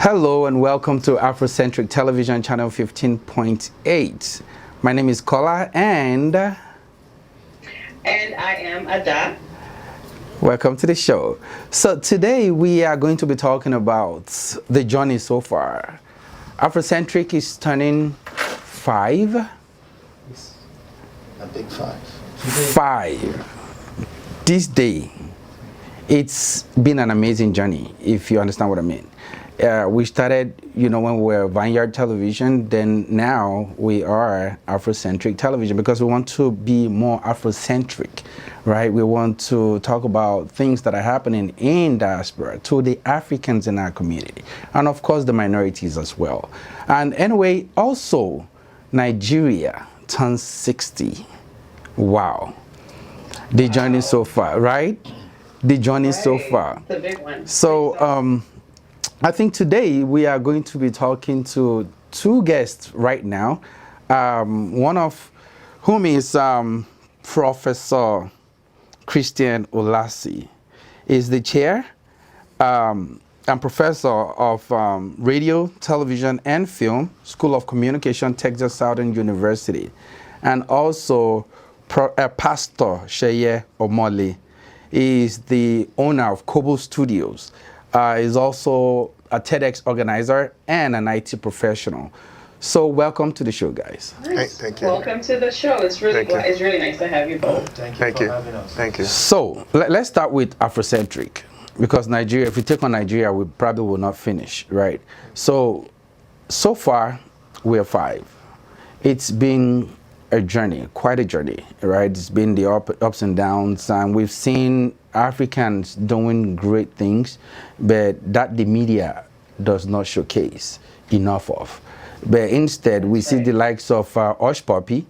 Hello and welcome to Afrocentrik Television Channel 15.8. My name is Kola and I am Ada. Welcome to the show. So today we are going to be talking about the journey so far. Afrocentrik is turning 5. Yes. A big 5. 5. This day, it's been an amazing journey, if you understand what I mean. We started, when we were Vineyard Television, then now we are Afrocentrik Television because we want to be more Afrocentric, right? We want to talk about things that are happening in diaspora to the Africans in our community, and of course the minorities as well. And anyway, also Nigeria turns 60. Wow. The journey so far, right? The journey so far. The big one. So, I think today we are going to be talking to two guests right now. One of whom is Professor Christian Olasi. Is the chair and professor of radio, television, and film, School of Communication, Texas Southern University, and also Pastor Sheye Omole is the owner of Kobo Studios. Is also a TEDx organizer and an IT professional. So welcome to the show, guys. Nice. Thank you. Welcome to the show. It's really nice to have you both. Thank you for having us. Thank you. So let's start with Afrocentrik, because Nigeria, if we take on Nigeria, we probably will not finish, right? So far, we're 5. It's been a journey, quite a journey, right? It's been the ups and downs, and we've seen Africans doing great things, but that the media does not showcase enough of. But instead, we see the likes of Osh Poppy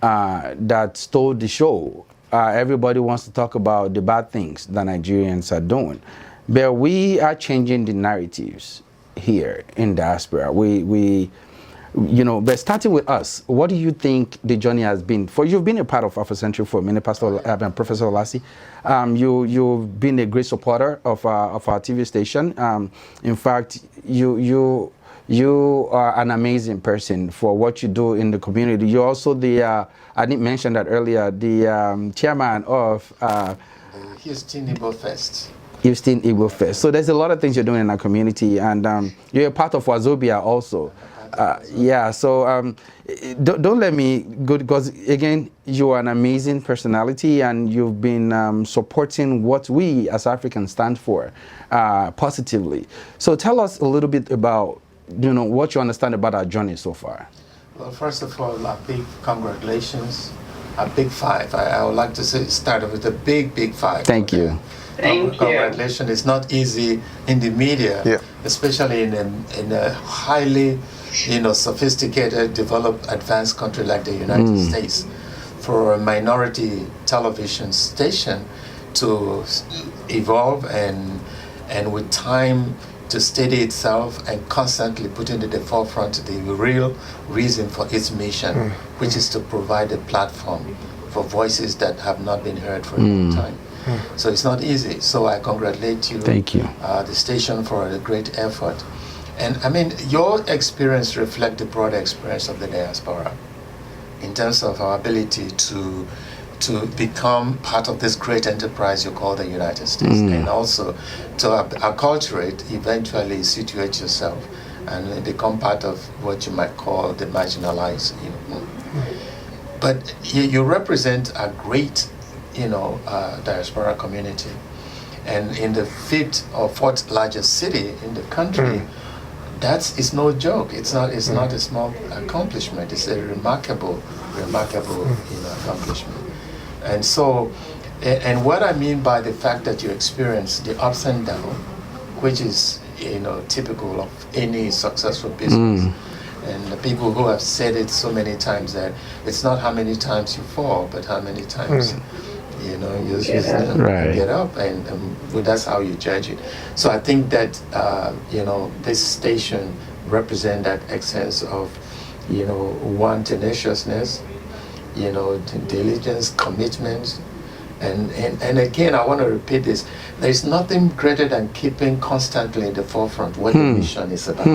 that stole the show. Everybody wants to talk about the bad things that Nigerians are doing. But we are changing the narratives here in diaspora. But starting with us, what do you think the journey has been? You've been a part of Afrocentrik for a minute, Professor Olasi. You've been a great supporter of our TV station. In fact, you are an amazing person for what you do in the community. You're also I didn't mention that earlier, the chairman of Houston Igbo Fest. Houston Igbo Fest. So there's a lot of things you're doing in our community, and you're a part of Wazobia also. Don't let me go, because again, you are an amazing personality and you've been supporting what we as Africans stand for positively. So tell us a little bit about what you understand about our journey so far. Well, first of all, a big congratulations, a big 5. I would like to start with a big 5. Thank you. Thank you. Congratulations. It's not easy in the media, especially in a highly sophisticated, developed, advanced country like the United States, for a minority television station to evolve and with time to steady itself and constantly putting at the forefront the real reason for its mission, which is to provide a platform for voices that have not been heard for a long time. So it's not easy. So I congratulate you. Thank you. The station for a great effort. And I mean, your experience reflects the broader experience of the diaspora in terms of our ability to become part of this great enterprise you call the United States, and also to acculturate, eventually situate yourself and become part of what you might call the marginalized. But you represent a great, diaspora community, and in the 5th or 4th largest city in the country. It's no joke. It's not a small accomplishment. It's a remarkable accomplishment. And so, and what I mean by the fact that you experience the ups and downs, which is typical of any successful business. And the people who have said it so many times that it's not how many times you fall, but how many times you get up, and that's how you judge it. So I think that this station represents that essence of tenaciousness, diligence, commitment, And again, I want to repeat this. There is nothing greater than keeping constantly in the forefront what the mission is about.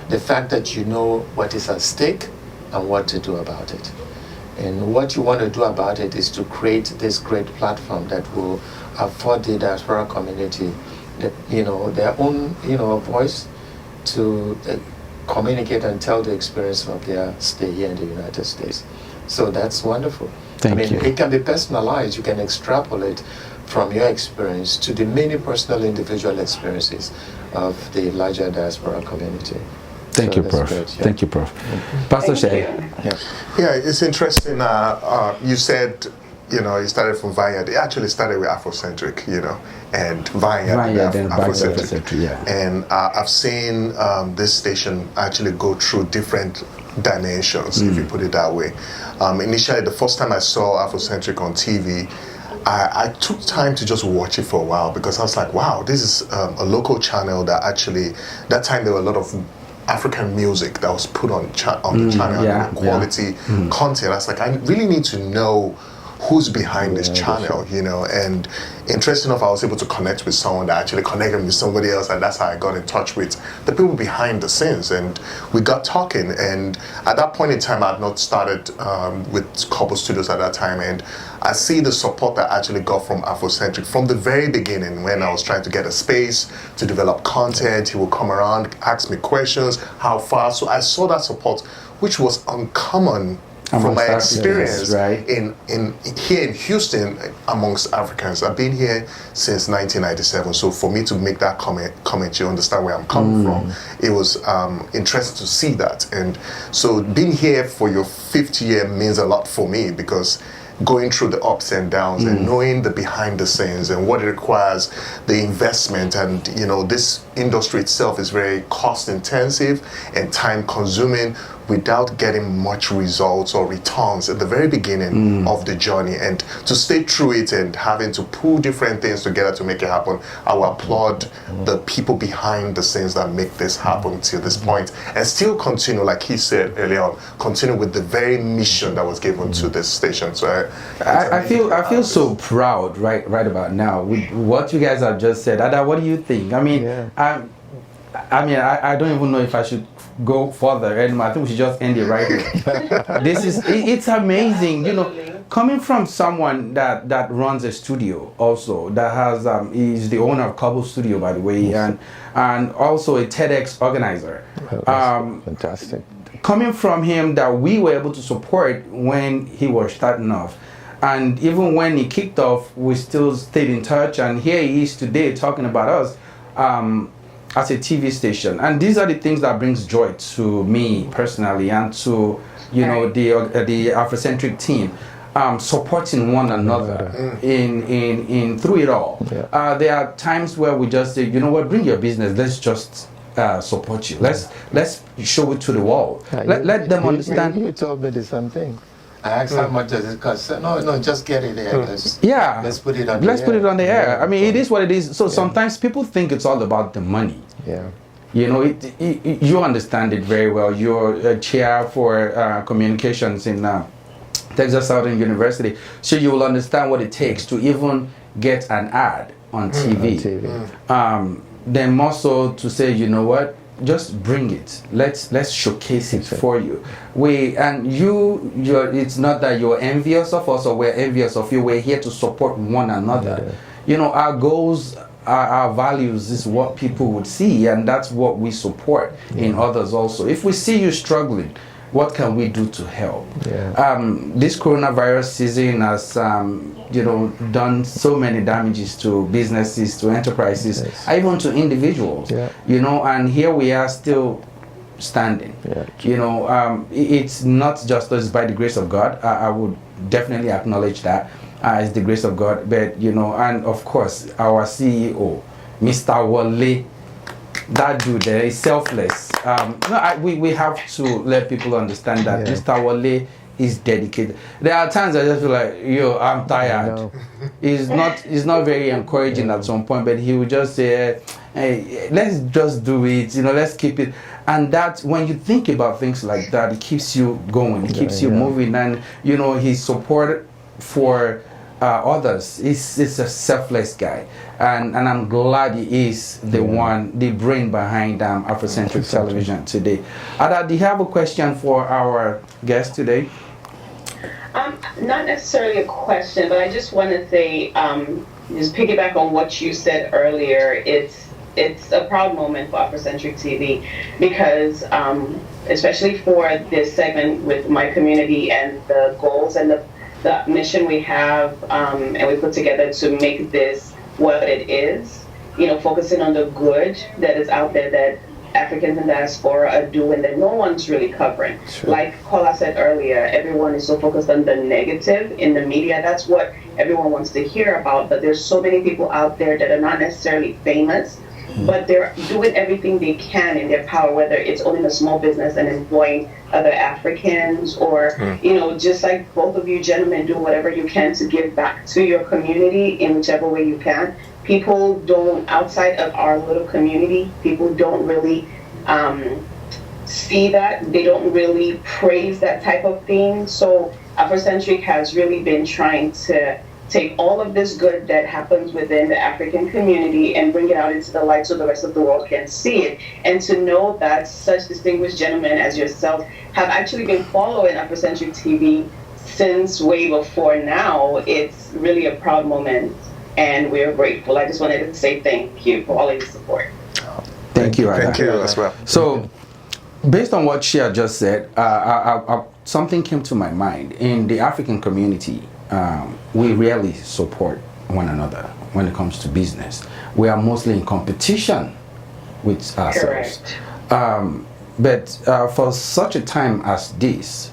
The fact that you know what is at stake and what to do about it. And what you want to do about it is to create this great platform that will afford the diaspora community, their own, voice to communicate and tell the experience of their stay here in the United States. So that's wonderful. Thank you. It can be personalized. You can extrapolate from your experience to the many personal individual experiences of the larger diaspora community. Thank you, Prof. Great, yeah. Thank you, Prof. Pastor Shay. Yeah, it's interesting. You said, you started from Vineyard. It actually started with Afrocentrik, and Vineyard then Afrocentrik. yeah. And I've seen this station actually go through different dimensions, if you put it that way. Initially, the first time I saw Afrocentrik on TV, I took time to just watch it for a while because I was like, wow, this is a local channel that actually, that time there were a lot of African music that was put on the channel, quality content. I was like, I really need to know who's behind this channel, and interesting enough, I was able to connect with someone that actually connected with somebody else, and that's how I got in touch with the people behind the scenes, and we got talking. And at that point in time, I had not started with Couple Studios at that time, and I see the support that I actually got from Afrocentrik from the very beginning. When I was trying to get a space to develop content, he would come around, ask me questions, how far. So I saw that support, which was uncommon from my experience in here in Houston amongst Africans. I've been here since 1997, so for me to make that comment, you understand where I'm coming from. It was interesting to see that, and so being here for your 5th year means a lot for me because going through the ups and downs and knowing the behind the scenes and what it requires, the investment, and this industry itself is very cost intensive and time consuming without getting much results or returns at the very beginning of the journey. And to stay through it and having to pull different things together to make it happen, I will applaud the people behind the scenes that make this happen till this point and still continue, like he said earlier on, continue with the very mission that was given to this station. So I feel so proud right about now with what you guys have just said. Ada, what do you think? I mean, I don't even know if I should go further, and I think we should just end it right here. It's amazing, coming from someone that runs a studio also, that has is the owner of Couple Studio, by the way, and also a TEDx organizer. Fantastic. Coming from him, that we were able to support when he was starting off. And even when he kicked off, we still stayed in touch, and here he is today talking about us as a TV station. And these are the things that brings joy to me personally, and to the Afrocentrik team, supporting one another in through it all. There are times where we just say, bring your business, let's just support you. Let's show it to the world. Let them understand. You told me the same thing. I asked how much does it cost? No, just get it there. Let's put it on Let's put it on the air. I mean, it is what it is. So sometimes people think it's all about the money. You understand it very well. You're a chair for communications in Texas Southern University, so you will understand what it takes to even get an ad on TV. Then more so to say, just bring it. Let's showcase it for you. It's not that you're envious of us or we're envious of you. We're here to support one another. Our goals, our values is what people would see, and that's what we support in others also. If we see you struggling, what can we do to help? This coronavirus season has done so many damages to businesses, to enterprises, even to individuals. And here we are still standing. It's not just us, by the grace of God. I would definitely acknowledge that it's the grace of God. But and of course our CEO, Mr. Wale, that dude there is selfless. We have to let people understand that Mr. Wale is dedicated. There are times I just feel like, I'm tired. It's not very encouraging at some point, but he would just say, hey, let's just do it, let's keep it. And that, when you think about things like that, it keeps you going, it keeps you moving. And his support for others. He's a selfless guy, and I'm glad he is the one, the brain behind Afrocentric Television today. Ada, do you have a question for our guest today? Not necessarily a question, but I just want to say, just piggyback on what you said earlier. It's a proud moment for Afrocentric TV because, especially for this segment with my community and the goals and the mission we have, and we put together to make this what it is. Focusing on the good that is out there that Africans in diaspora are doing that no one's really covering. Sure. Like Kola said earlier, everyone is so focused on the negative in the media. That's what everyone wants to hear about, but there's so many people out there that are not necessarily famous, but they're doing everything they can in their power, whether it's owning a small business and employing other Africans, or just like both of you gentlemen, do whatever you can to give back to your community in whichever way you can. People don't, outside of our little community, people don't really see that. They don't really praise that type of thing. So Afrocentric has really been trying to take all of this good that happens within the African community and bring it out into the light so the rest of the world can see it. And to know that such distinguished gentlemen as yourself have actually been following Afrocentric TV since way before now, it's really a proud moment, and we're grateful. I just wanted to say thank you for all of your support. Thank you, Ada. Thank you as well. So, based on what Shia just said, something came to my mind. In the African community, we rarely support one another when it comes to business. We are mostly in competition with ourselves. But for such a time as this,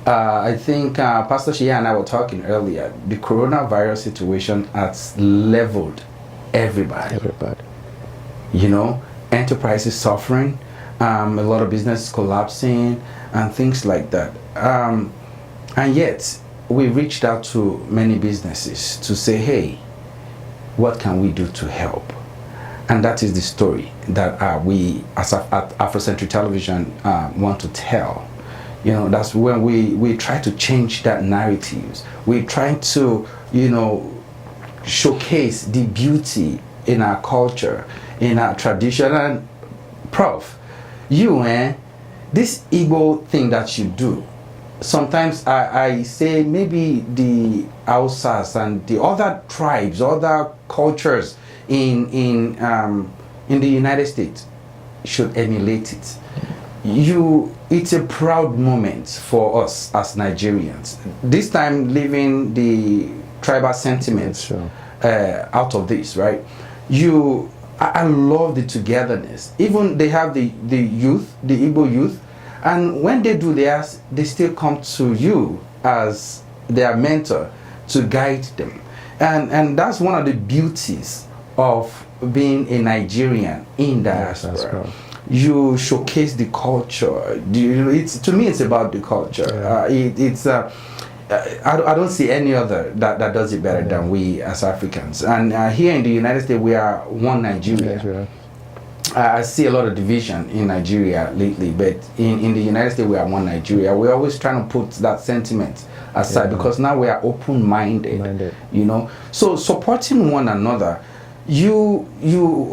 I think Pastor Shia and I were talking earlier, the coronavirus situation has leveled everybody. Enterprises suffering, a lot of business collapsing and things like that. And yet, we reached out to many businesses to say, hey, what can we do to help? And that is the story that we, as at Afrocentric Television, want to tell. That's when we try to change that narrative. We try to, showcase the beauty in our culture, in our tradition. And Prof, this Igbo thing that you do, sometimes I say maybe the Hausas and the other tribes, other cultures in the United States should emulate it. It's a proud moment for us as Nigerians. This time, leaving the tribal sentiments out of this, right? I love the togetherness. Even they have the youth, the Igbo youth, and when they do theirs, they still come to you as their mentor to guide them. And that's one of the beauties of being a Nigerian in diaspora. You showcase the culture. To me, it's about the culture. I don't see any other that does it better than we as Africans. And here in the United States, we are one Nigeria. I see a lot of division in Nigeria lately, but in the United States, we are one Nigeria. We're always trying to put that sentiment aside because now we are open-minded, So supporting one another, you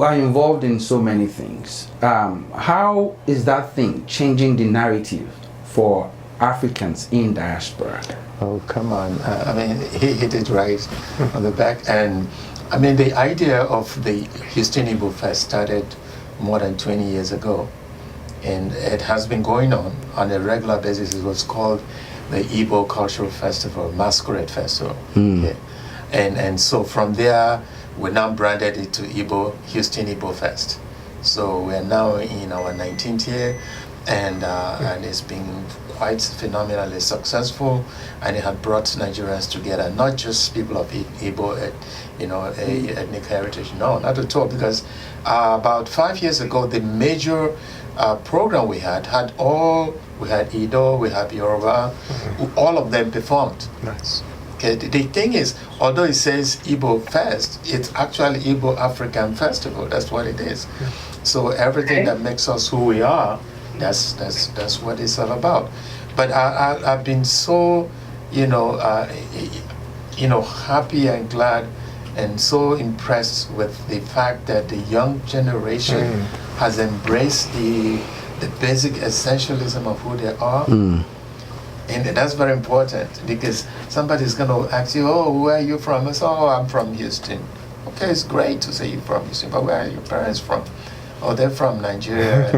are involved in so many things. How is that thing changing the narrative for Africans in diaspora? Oh, come on. He hit it right on the back. And the idea of the Houston Igbo Fest started more than 20 years ago. And it has been going on a regular basis. It was called the Igbo Cultural Festival, Masquerade Festival. Okay. And so from there, we now branded it to Houston Igbo Fest. So we're now in our 19th year, and it's been quite phenomenally successful, and it had brought Nigerians together, not just people of Igbo, ethnic heritage. No, not at all, because about 5 years ago, the major program we had Ido, we had Yoruba, all of them performed. Nice. Okay, the thing is, although it says Igbo Fest, it's actually Igbo African Festival. That's what it is. So everything that makes us who we are, that's what it's all about. But I've been so, happy and glad and so impressed with the fact that the young generation has embraced the basic essentialism of who they are. And that's very important, because somebody's going to ask you, oh, where are you from? I say, oh, I'm from Houston. Okay, it's great to say you're from Houston, but where are your parents from? Oh, they're from Nigeria.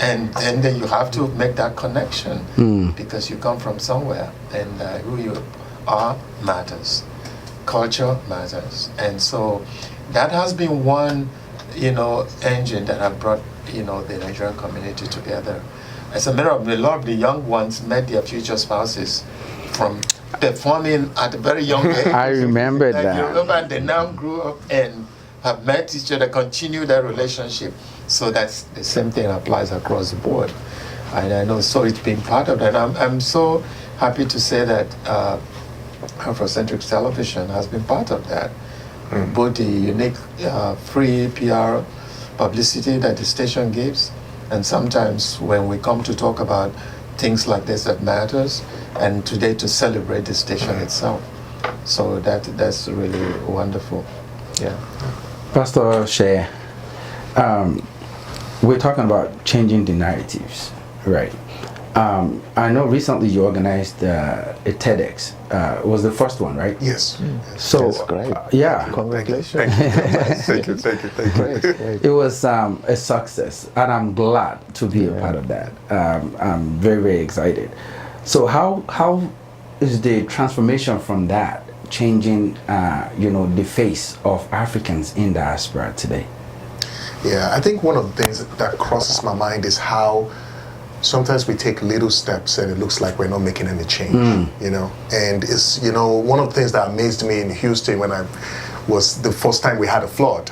And then you have to make that connection because you come from somewhere, and who you are matters. Culture matters. And so that has been one, engine that have brought, the Nigerian community together. As a matter of fact, a lot of the young ones met their future spouses from performing at a very young age. I remember that. You remember, and they now grew up and have met each other, continue their relationship. So that's the same thing applies across the board. And I know, so it's been part of that. I'm so happy to say that Afrocentric television has been part of that. Both the unique free PR publicity that the station gives, and sometimes when we come to talk about things like this that matters, and today to celebrate the station itself. So that's really wonderful. Yeah. Pastor Shea, we're talking about changing the narratives, right? I know recently you organized a TEDx. It was the first one, right? Yes. So, That's great. Yeah. Congratulations. Thank you. Great. It was a success, and I'm glad to be a part of that. I'm very, very excited. So how is the transformation from that changing, the face of Africans in diaspora today? Yeah, I think one of the things that crosses my mind is how sometimes we take little steps and it looks like we're not making any change, And it's, one of the things that amazed me in Houston when was the first time we had a flood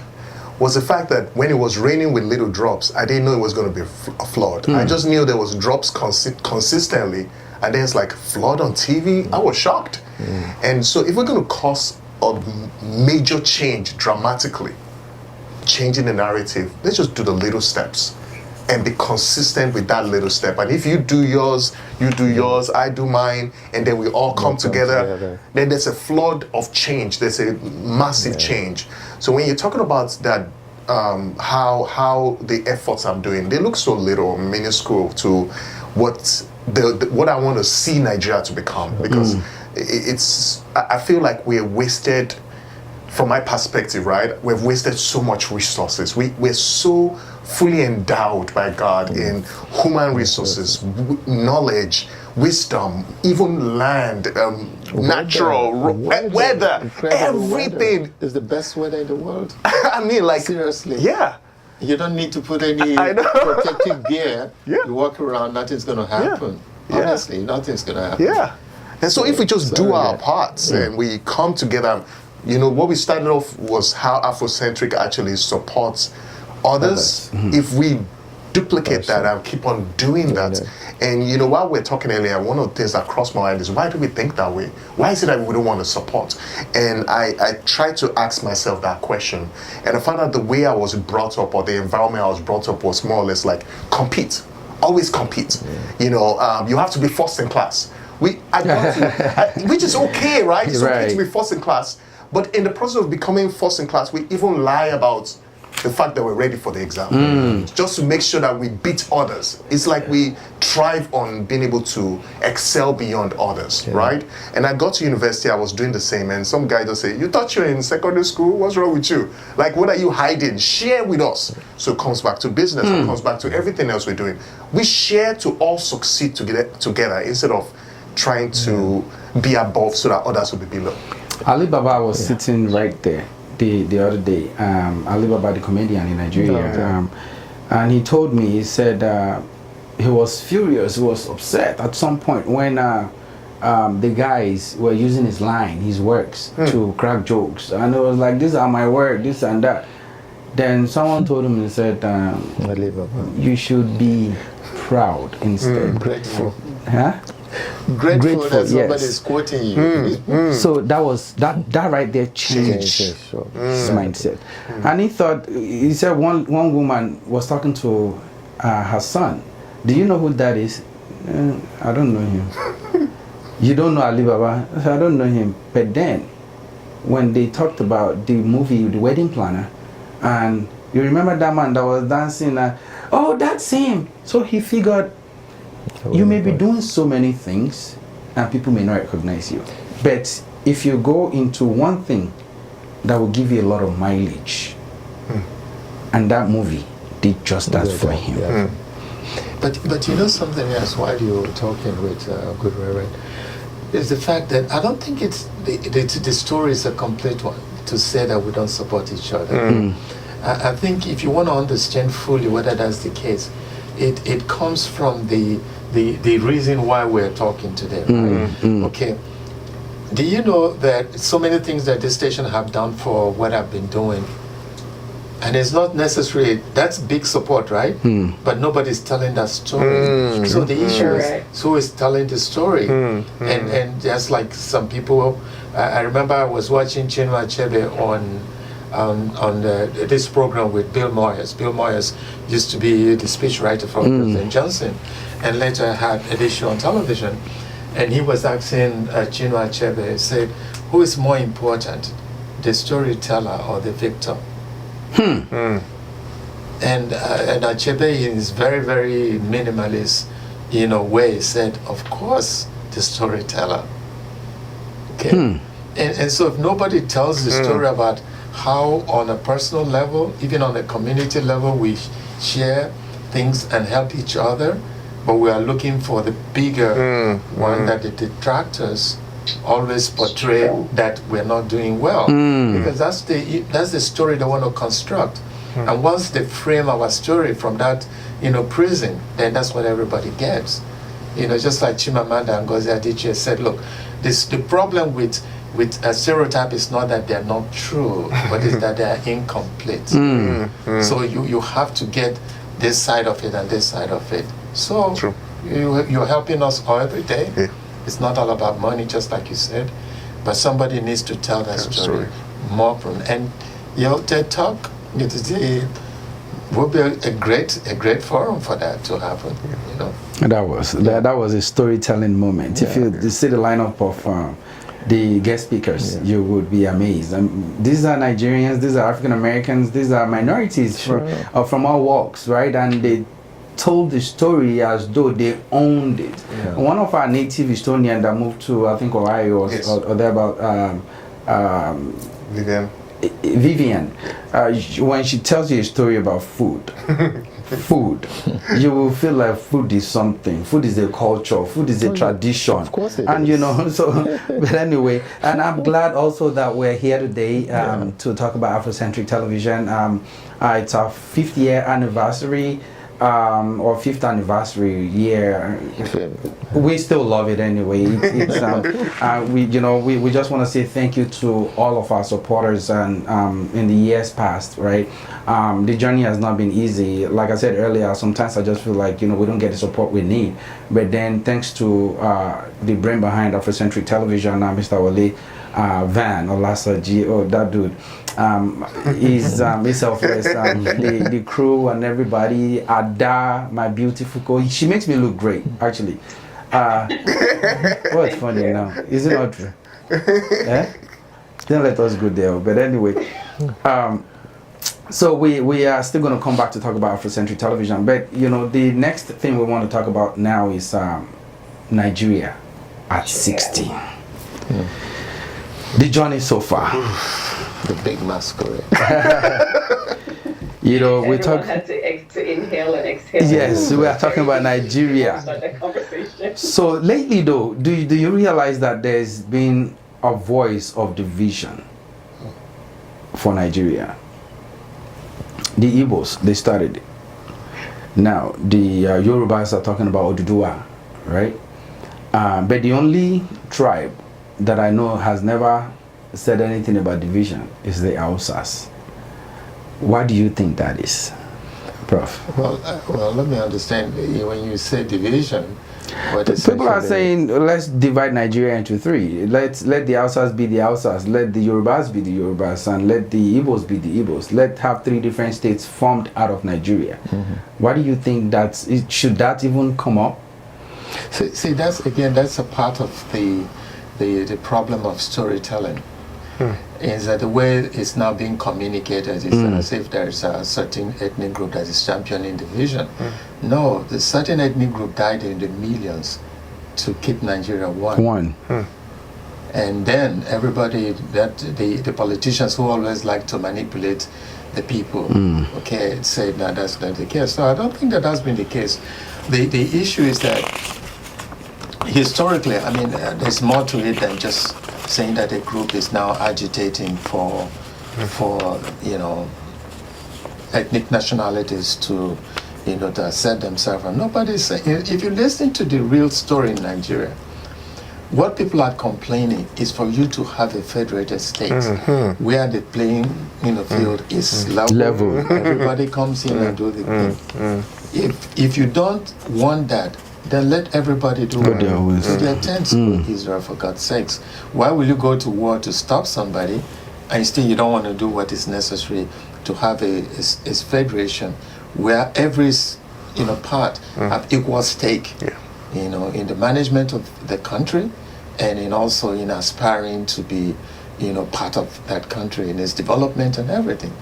was the fact that when it was raining with little drops, I didn't know it was going to be a flood. I just knew there was drops consistently, and then it's like flood on TV. I was shocked. And so if we're going to cause a major change dramatically, changing the narrative, let's just do the little steps and be consistent with that little step. And if you do yours, you do yours, I do mine, and then we all come together, then there's a flood of change. There's a massive change. So when you're talking about that, how the efforts I'm doing, they look so little, minuscule to what I want to see Nigeria to become. Because I feel like we're wasted, from my perspective, right? We've wasted so much resources. We're so fully endowed by God in human resources, knowledge, wisdom, even land, natural weather, everything. Weather is the best weather in the world. I mean, like, seriously. Yeah. You don't need to put any protective gear. You walk around, nothing's going to happen. Honestly, nothing's going to happen. Yeah. And so if we just do our parts and we come together, what we started off was how Afrocentric actually supports others. If we duplicate that and keep on doing that. And while we're talking earlier, one of the things that crossed my mind is, why do we think that way? Why is it that we don't want to support? And I tried to ask myself that question. And I found out the way I was brought up, or the environment I was brought up, was more or less like compete. Always compete. You have to be first in class. Which is okay, right? It's okay to be first in class. But in the process of becoming first in class, we even lie about the fact that we're ready for the exam, just to make sure that we beat others. It's like we thrive on being able to excel beyond others, right? And I got to university, I was doing the same, and some guy just said, you thought you were in secondary school? What's wrong with you? Like, what are you hiding? Share with us. So it comes back to business, it comes back to everything else we're doing. We share to all succeed together instead of trying to be above so that others will be below. Ali Baba was sitting right there the other day. Ali Baba, the comedian in Nigeria, and he told me, he said he was furious, he was upset at some point when the guys were using his works to crack jokes, and it was like, these are my work, this and that. Then someone told him and said, you should be proud instead. Grateful. Huh? Grateful that somebody is quoting you. So that right there changed his mindset. And he said one woman was talking to her son. Do you know who that is? I don't know him. You don't know Ali Baba? I don't know him. But then when they talked about the movie The Wedding Planner, and you remember that man that was dancing, oh, that's him. So he figured, you may be doing so many things and people may not recognize you. But if you go into one thing that will give you a lot of mileage, and that movie did just that for him. Yeah. But you know something else while you were talking with Good Reverend, is the fact that I don't think it's the story is a complete one to say that we don't support each other. I think if you want to understand fully whether that's the case, it comes from the reason why we're talking today, right? Okay. Do you know that so many things that this station have done for what I've been doing, and it's not necessarily, that's big support, right? But nobody's telling that story. So the issue is, who is telling the story? And just like some people, I remember I was watching Chinua Achebe on this program with Bill Moyers. Bill Moyers used to be the speechwriter for President Johnson, and later had a show on television. And he was asking Chinua Achebe, he said, who is more important, the storyteller or the victim? And Achebe, in his very, very minimalist, way, said, of course, the storyteller. Okay. And so if nobody tells the story about how on a personal level, even on a community level, we share things and help each other, but we are looking for the bigger one that the detractors always portray that we're not doing well, because that's the story they want to construct. And once they frame our story from that prison, then that's what everybody gets. Just like Chimamanda Ngozi Adichie said, look, the problem with a stereotype is not that they're not true, but it's that they are incomplete. So you have to get this side of it and this side of it. So you're helping us all every day. It's not all about money, just like you said, but somebody needs to tell that story more from. And TED Talk will be a great forum for that to happen. That was a storytelling moment. If you see the lineup of the guest speakers, you would be amazed. These are Nigerians, these are African Americans, these are minorities from all walks, right? And they told the story as though they owned it. One of our native Estonians that moved to, I think, Ohio or thereabout, Vivian, when she tells you a story about food, you will feel like food is something. Food is a culture. Food is a tradition. Of course it and is. So, but anyway, and I'm glad also that we're here today to talk about Afrocentric television. It's our 5th year anniversary. Or 5th anniversary year. We still love it anyway. We just want to say thank you to all of our supporters and in the years past, right? The journey has not been easy. Like I said earlier, sometimes I just feel like we don't get the support we need. But then thanks to the brain behind Afrocentric television, Mr. Wale Van Olasaji, that dude. Is selfless. The crew and everybody. Ada, my beautiful co, she makes me look great, actually. What's funny now? Is it not true? Don't let us go there. But anyway, so we are still going to come back to talk about Afrocentric television. But the next thing we want to talk about now is Nigeria at 60. The journey so far. The big masquerade. We talk. Had to inhale and exhale. Yes, we are talking about Nigeria. Start that conversation. So lately, though, do you realize that there's been a voice of division for Nigeria? The Igbos, they started it. Now the Yorubas are talking about Oduduwa, right? But the only tribe that I know has never said anything about division is the Hausas. Why do you think that is, Prof? Well, let me understand. When you say division, what people are saying let's divide Nigeria into 3. Let the Hausas be the Hausas, let the Yorubas be the Yorubas, and let the Igbos be the Igbos. Let's have 3 different states formed out of Nigeria. Why do you think should that even come up? See, that's a part of the problem of storytelling. is that the way it's now being communicated is as if there's a certain ethnic group that is championing the vision. No, the certain ethnic group died in the millions to keep Nigeria one. And then everybody, the politicians who always like to manipulate the people, okay, say that that's not the case. So I don't think that has been the case. The issue is that historically, I mean, there's more to it than just saying that a group is now agitating for ethnic nationalities to assert themselves. And nobody's saying. If you listen to the real story in Nigeria, what people are complaining is for you to have a federated state where the playing field is level. Everybody comes in and do the thing. If you don't want that, then let everybody do what they attend to Israel, for God's sakes. Why will you go to war to stop somebody and still you don't want to do what is necessary to have a federation where every part have equal stake in the management of the country and also in aspiring to be part of that country in its development and everything.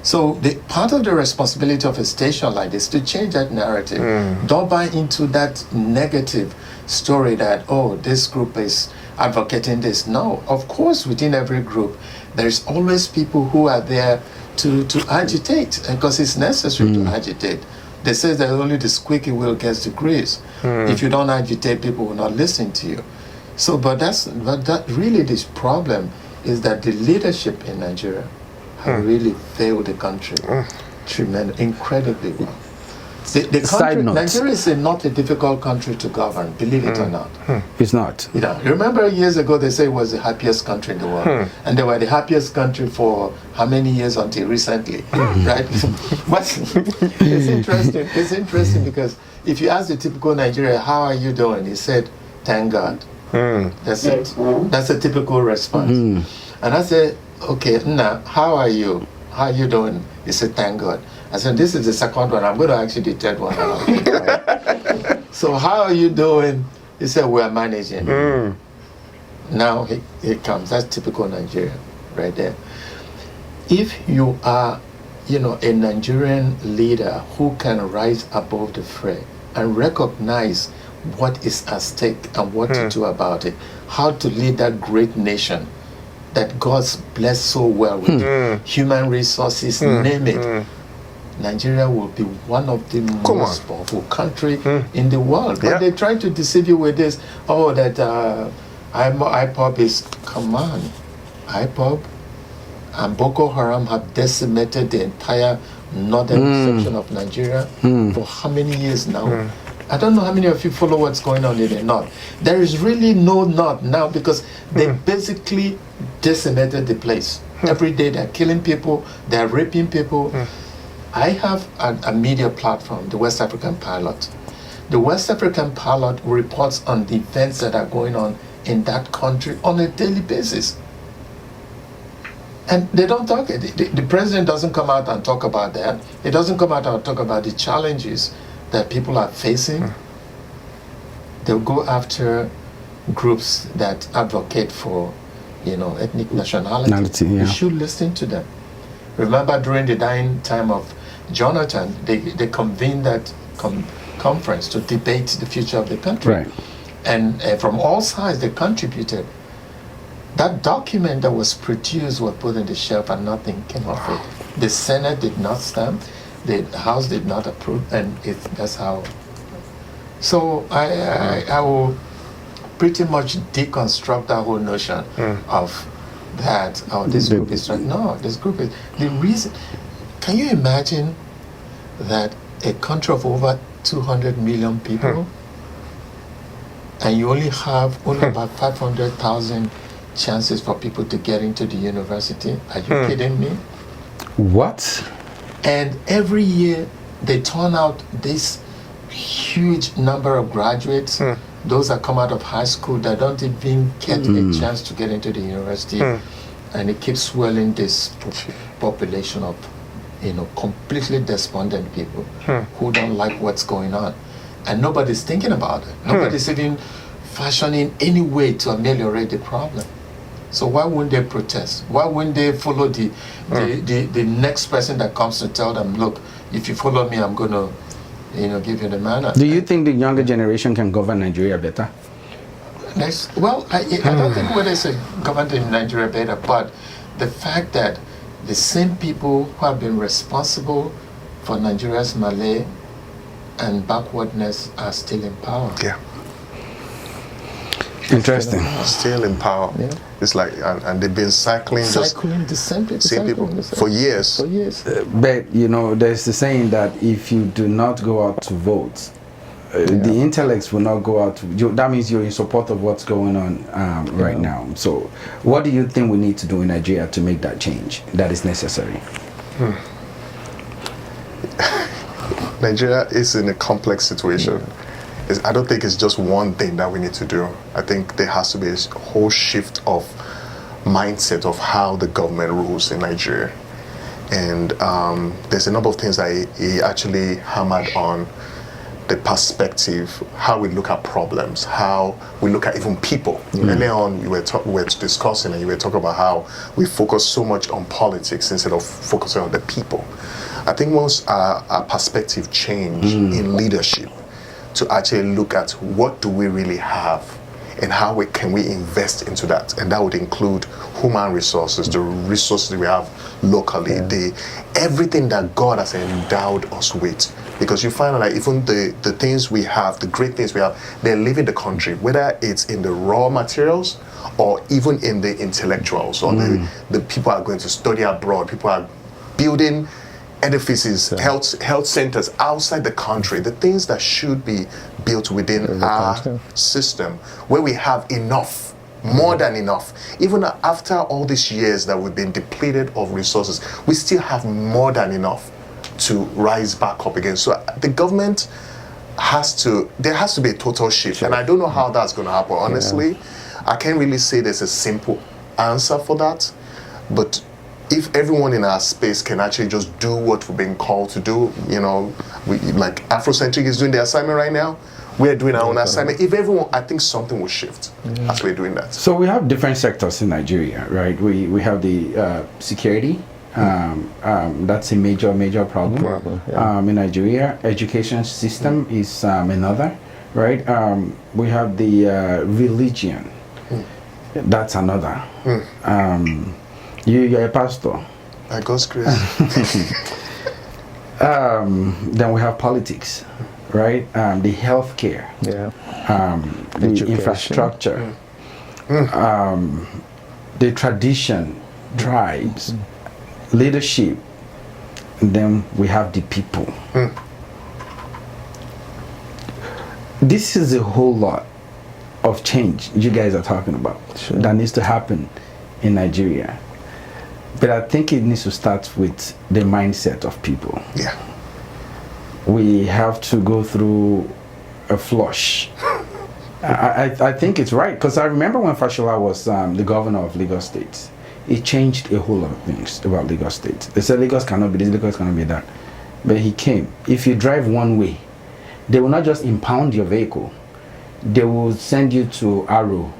So part of the responsibility of a station like this to change that narrative. Don't buy into that negative story that, oh, this group is advocating this. No, of course, within every group, there's always people who are there to agitate, because it's necessary to agitate. They say that only the squeaky wheel gets the grease. If you don't agitate, people will not listen to you. So, but that really this problem is that the leadership in Nigeria have really failed the country incredibly well. The country, Nigeria is not a difficult country to govern, believe it or not. It's not. Remember years ago they say it was the happiest country in the world, and they were the happiest country for how many years until recently, right? But it's interesting. It's interesting because if you ask the typical Nigerian, "How are you doing?" he said, "Thank God." That's it. That's a typical response. And I said, "Okay, now how are you? How are you doing?" He said, "Thank God." I said, "This is the second one. I'm going to actually the third one." So how are you doing? He said, "We're managing." Now it comes. That's typical Nigeria right there. If you are, a Nigerian leader who can rise above the fray and recognize what is at stake and what to do about it, how to lead that great nation that God's blessed so well with human resources, name it, Nigeria will be one of the most powerful country in the world. But they try to deceive you with this, that IPOB is, come on, IPOB and Boko Haram have decimated the entire northern section of Nigeria for how many years now? I don't know how many of you follow what's going on in the north. There is really no north now because they basically decimated the place. Every day they're killing people, they're raping people. I have a media platform, the West African Pilot. The West African Pilot reports on the events that are going on in that country on a daily basis. And they don't talk, the president doesn't come out and talk about that. He doesn't come out and talk about the challenges that people are facing. They'll go after groups that advocate for, ethnic nationality. You should listen to them. Remember during the dying time of Jonathan, they convened that conference to debate the future of the country. Right. And from all sides, they contributed. That document that was produced was put on the shelf and nothing came of it. The Senate did not stamp, the House did not approve, and that's how. So I will pretty much deconstruct that whole notion of that, this group is right. No, this group is the reason. Can you imagine that a country of over 200 million people and you only have about 500,000 chances for people to get into the university? Are you kidding me? What? And every year they turn out this huge number of graduates, those that come out of high school that don't even get a chance to get into the university, and it keeps swelling this population of, completely despondent people who don't like what's going on, and nobody's thinking about it. Nobody's even fashioning any way to ameliorate the problem. So why wouldn't they protest? Why wouldn't they follow the next person that comes to tell them, look, if you follow me, I'm going to, give you the manner. Do you think the younger generation can govern Nigeria better? Well, I don't think whether it's governed in Nigeria better, but the fact that the same people who have been responsible for Nigeria's malaise and backwardness are still in power. Yeah. Interesting. Still in power. Yeah. It's like, and they've been cycling the same people for years. For years. But there's the saying that if you do not go out to vote, the intellects will not go out. That means you're in support of what's going on right now. So, what do you think we need to do in Nigeria to make that change that is necessary? Nigeria is in a complex situation. I don't think it's just one thing that we need to do. I think there has to be a whole shift of mindset of how the government rules in Nigeria. And there's a number of things that he actually hammered on. The perspective, how we look at problems, how we look at even people. Earlier on, we were discussing and you were talking about how we focus so much on politics instead of focusing on the people. I think once our perspective change in leadership to actually look at what do we really have and how can we invest into that, and that would include human resources, the resources we have locally, everything that God has endowed us with. Because you find out that even the things we have, the great things we have, they're leaving the country, whether it's in the raw materials or even in the intellectuals, or the people are going to study abroad, people are building edifices, health centers outside the country, the things that should be built within our system, where we have enough, more than enough. Even after all these years that we've been depleted of resources, we still have more than enough to rise back up again. So the government there has to be a total shift. And I don't know how that's going to happen. Honestly, I can't really say there's a simple answer for that. But if everyone in our space can actually just do what we've been called to do, like Afrocentrik is doing the assignment right now, we're doing our own assignment. If everyone, I think something will shift as we're doing that. So we have different sectors in Nigeria, right? We have the security. That's a major problem in Nigeria. Education system is another, right? We have the religion. That's another. You're a pastor. By God's grace. Then we have politics, right? The healthcare, the infrastructure, the tradition, tribes, leadership, and then we have the people. This is a whole lot of change you guys are talking about that needs to happen in Nigeria. But I think it needs to start with the mindset of people. Yeah. We have to go through a flush. I think it's right, because I remember when Fashola was the governor of Lagos State, it changed a whole lot of things about Lagos State. They said Lagos cannot be this, Lagos cannot be that. But he came. If you drive one way, they will not just impound your vehicle. They will send you to Arrow,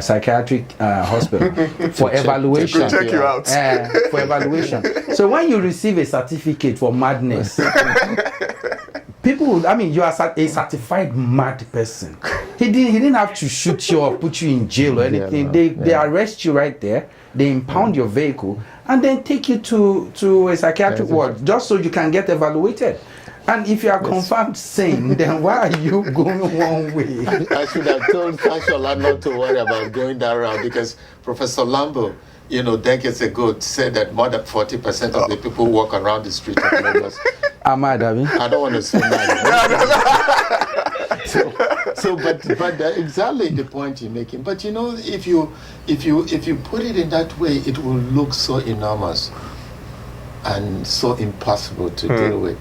psychiatric hospital for evaluation. To check you out. For evaluation. So when you receive a certificate for madness, people, you are a certified mad person. He didn't have to shoot you or put you in jail or anything. They arrest you right there. They impound your vehicle and then take you to a psychiatric ward just so you can get evaluated. And if you are confirmed sane, then why are you going one way? I should have told Fashola not to worry about going that route, because Professor Lambo, decades ago, said that more than 40% of the people who walk around the street of Lagos. Am I, David? I don't want to say that. But exactly the point you're making. But if you put it in that way, it will look so enormous and so impossible to deal with.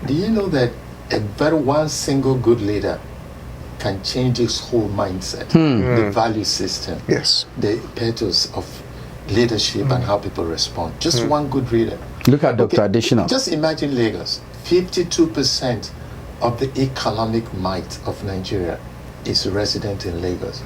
Do you know that one single good leader can change his whole mindset, the value system, the pathos of leadership and how people respond? Just one good leader. Look at Dr. Additional. Just imagine Lagos. 52% of the economic might of Nigeria is resident in Lagos.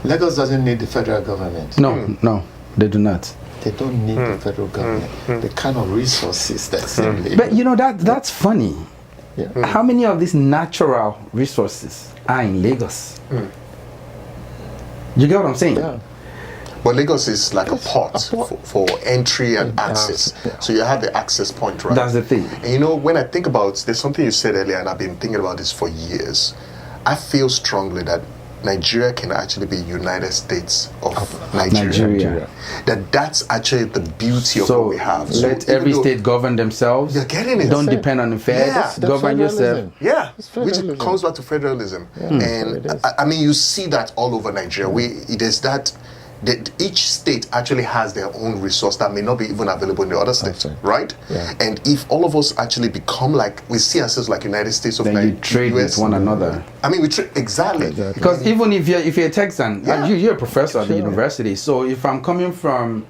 Lagos doesn't need the federal government. No, they do not. They don't need the federal government. The kind of resources that's in Lagos. But you know that's funny. Yeah. How many of these natural resources are in Lagos? You get what I'm saying? Yeah. But Lagos is like a port for entry and access. Yeah. So you have the access point, right? That's the thing. And you know, when I think about, there's something you said earlier, and I've been thinking about this for years. I feel strongly that Nigeria can actually be United States of Nigeria. That's actually the beauty of what we have. So let every state govern themselves. You're getting it. Don't depend on the feds. Yeah. Govern yourself. Yeah, which comes back to federalism. And I mean, you see that all over Nigeria. There's that each state actually has their own resource that may not be even available in the other states, right? Yeah. And if all of us actually become like, we see ourselves like United States of Nigeria, you trade with one another. I mean, we trade exactly. Because even if you're a Texan, you're a professor at the university. So if I'm coming from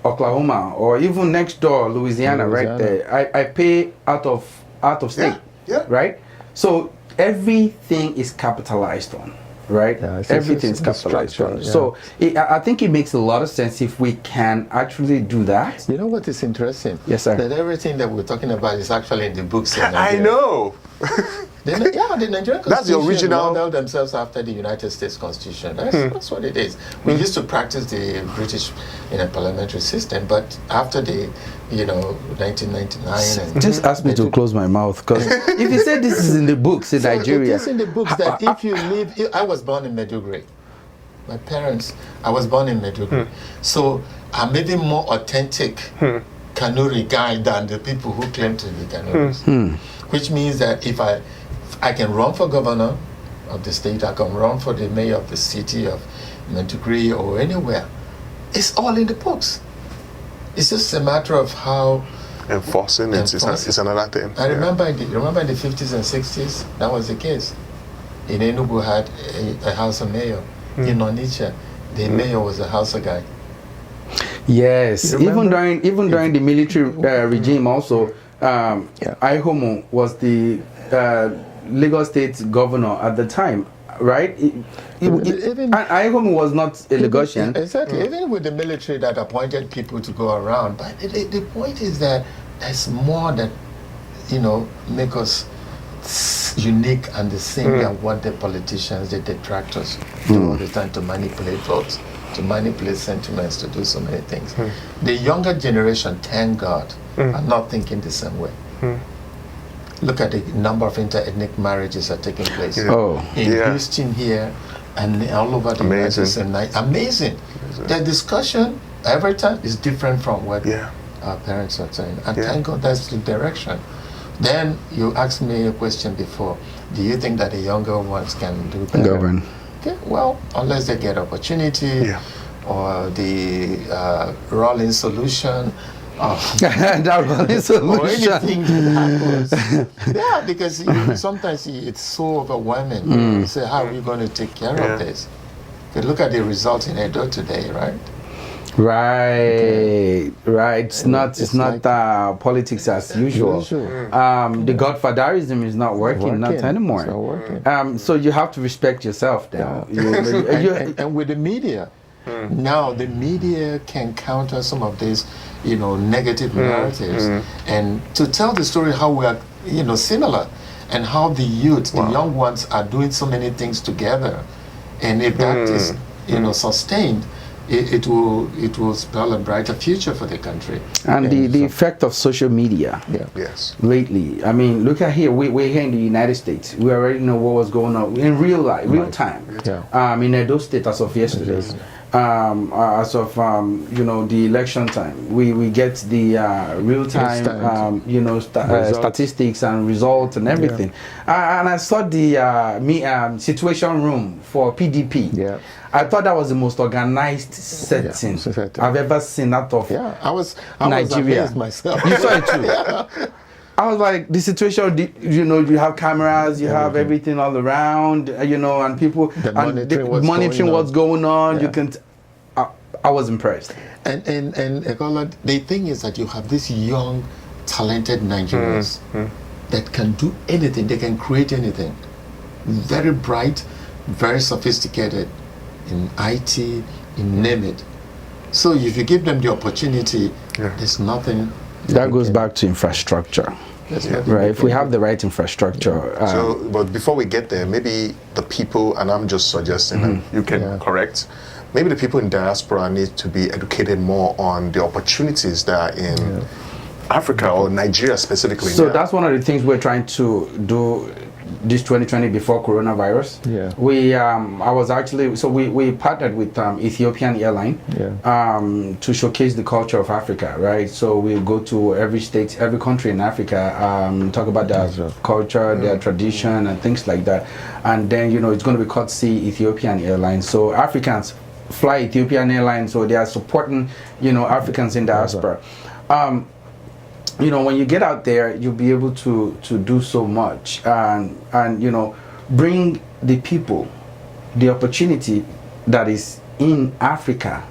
Oklahoma or even next door Louisiana, right there, I pay out of state, right? So everything is capitalized on. Right, everything is capitalized on. So I think it makes a lot of sense if we can actually do that. You know what is interesting? Yes, sir. That everything that we're talking about is actually in the books. I know. The Nigerian Constitution That's the original. modeled themselves after the United States Constitution. That's what it is. We used to practice the British parliamentary system, but after the 1999. And just ask me to close my mouth, because if you say this is in the books in Nigeria, it is in the books that if you live. I was born in Maiduguri. My parents. I was born in Maiduguri, so I'm even more authentic Kanuri guy than the people who claim to be Kanuris. Which means that if I can run for governor of the state, I can run for the mayor of the city of Maiduguri or anywhere. It's all in the books. It's just a matter of how enforcing it is another thing. I remember in the 50s and 60s, that was the case. In Enugu had a Hausa mayor. In Onitsha, the mayor was a Hausa guy. Yes, even during the military regime also, Ihomo was the Lagos State governor at the time, right? Ihomo was not a Lagosian. Exactly. Even with the military that appointed people to go around, but the point is that there's more that make us unique and the same than what the politicians, the detractors do all the time to manipulate votes, to manipulate sentiments, to do so many things. The younger generation, thank God, are not thinking the same way. Look at the number of inter-ethnic marriages that are taking place in Houston here and all over the United States. Amazing. The discussion every time is different from what our parents are saying. And thank God that's the direction. Then you asked me a question before. Do you think that the younger ones can do better? Govern. Okay, well, unless they get opportunity or the rolling solution. That rolling solution. Or anything that happens. Because sometimes it's so overwhelming. You say, how are we going to take care of this? You look at the results in Edo today, right? Right. It's not politics as usual. The godfatherism is not working, not anymore. It's not working. So you have to respect yourself now. And with the media, now the media can counter some of these, negative narratives, and to tell the story how we are, similar, and how the youth, the young ones, are doing so many things together, and if that is, sustained. It will spell a brighter future for the country. And the effect of social media lately. I mean, look at here. We're here in the United States. We already know what was going on in real time. In Edo State as of yesterday. As of the election time, we get the real time statistics and results and everything. And I saw the situation room for PDP. I thought that was the most organized setting I've ever seen out of I was Nigeria. amazed myself. You saw it too. I was like, the situation, you have cameras, you have everything all around, and people monitoring what's going on. You can. I was impressed. And the thing is that you have these young, talented Nigerians that can do anything. They can create anything. Very bright, very sophisticated in IT, in name it. So if you give them the opportunity, there's nothing. That goes back to infrastructure. Right, if we have the right infrastructure. So, but before we get there, maybe the people, and I'm just suggesting, and you can correct, maybe the people in diaspora need to be educated more on the opportunities that are in Africa or Nigeria specifically. So that's one of the things we're trying to do this 2020 before coronavirus. I was actually, so we partnered with Ethiopian Airline to showcase the culture of Africa, right? So we go to every state, every country in Africa, talk about their culture, their tradition and things like that. And then, it's going to be courtesy Ethiopian Airlines. So Africans fly Ethiopian Airlines, so they are supporting, Africans in diaspora. When you get out there, you'll be able to do so much and bring the people the opportunity that is in Africa.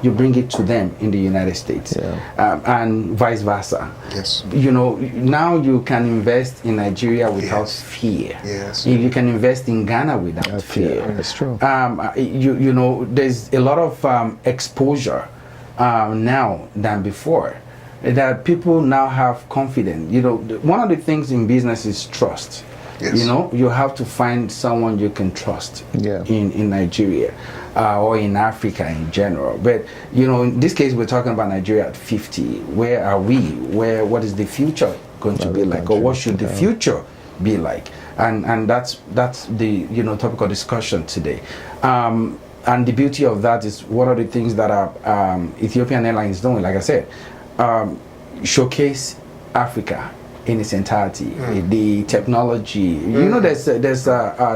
You bring it to them in the United States, and vice versa. Yes. Now you can invest in Nigeria without fear. Yes. You can invest in Ghana without fear. That's true. There's a lot of exposure now than before. That people now have confidence. One of the things in business is trust. Yes. You have to find someone you can trust in Nigeria or in Africa in general. But in this case, we're talking about Nigeria at 50. Where are we? What is the future going to be like, or what should the future be like? And that's the topic of discussion today. And the beauty of that is what are the things that are Ethiopian Airlines doing? Like I said. Showcase Africa in its entirety, the technology. There's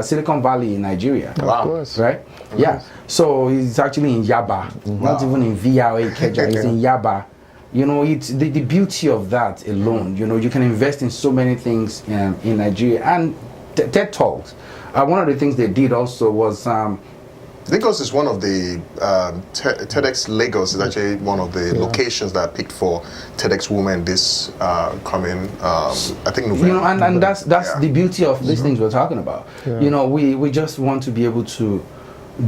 Silicon Valley in Nigeria. Of course. Right? Yeah. So it's actually in Yaba, not even in VRA Keja. It's in Yaba. It's the beauty of that alone. You can invest in so many things in Nigeria. And TED Talks. One of the things they did also was. Lagos is one of the TEDx Lagos is actually one of the locations that are picked for TEDx Women this coming I think November. And that's the beauty of these things we're talking about. We just want to be able to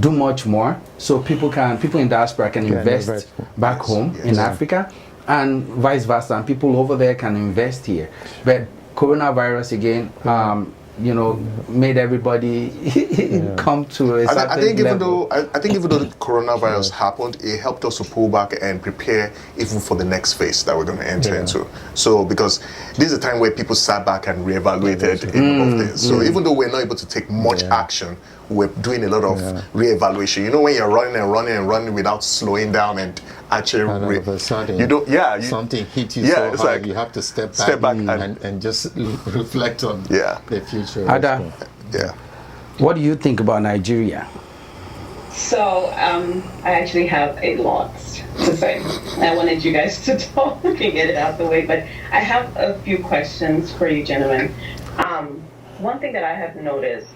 do much more so people in diaspora can invest back home in Africa and vice versa, and people over there can invest here. But coronavirus again made everybody come to a certain I think level. I think even though the coronavirus happened, it helped us to pull back and prepare even for the next phase that we're going to enter into. So because this is a time where people sat back and reevaluated a number of things. So even though we're not able to take much action, we're doing a lot of reevaluation. When you're running and running and running without slowing down and actually And all of a sudden, something hit you so it's hard, like you have to step back and just reflect on the future. Ada, what do you think about Nigeria? So I actually have a lot to say. I wanted you guys to talk and get it out the way, but I have a few questions for you gentlemen. One thing that I have noticed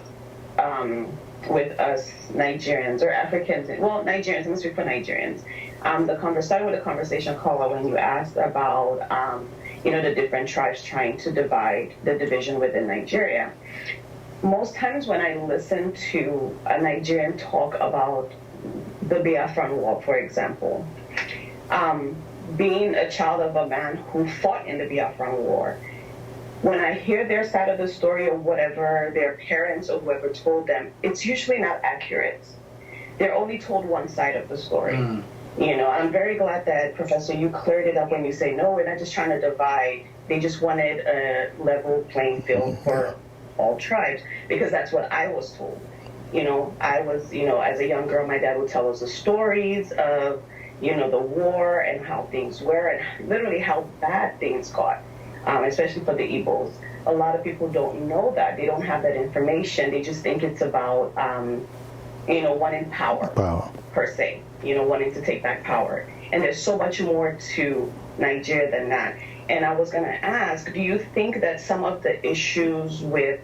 with us Nigerians or Africans, well, Nigerians, let me speak for Nigerians. Starting with the conversation, Carla, when you asked about, the different tribes trying to divide the division within Nigeria. Most times when I listen to a Nigerian talk about the Biafran War, for example, being a child of a man who fought in the Biafran War, when I hear their side of the story or whatever their parents or whoever told them, it's usually not accurate. They're only told one side of the story. I'm very glad that, Professor, you cleared it up when you say, no, we're not just trying to divide. They just wanted a level playing field for all tribes, because that's what I was told. I was, as a young girl, my dad would tell us the stories of, the war and how things were and literally how bad things got. Especially for the Igbos. A lot of people don't know that. They don't have that information. They just think it's about, wanting power, per se, wanting to take back power. And there's so much more to Nigeria than that. And I was going to ask, do you think that some of the issues with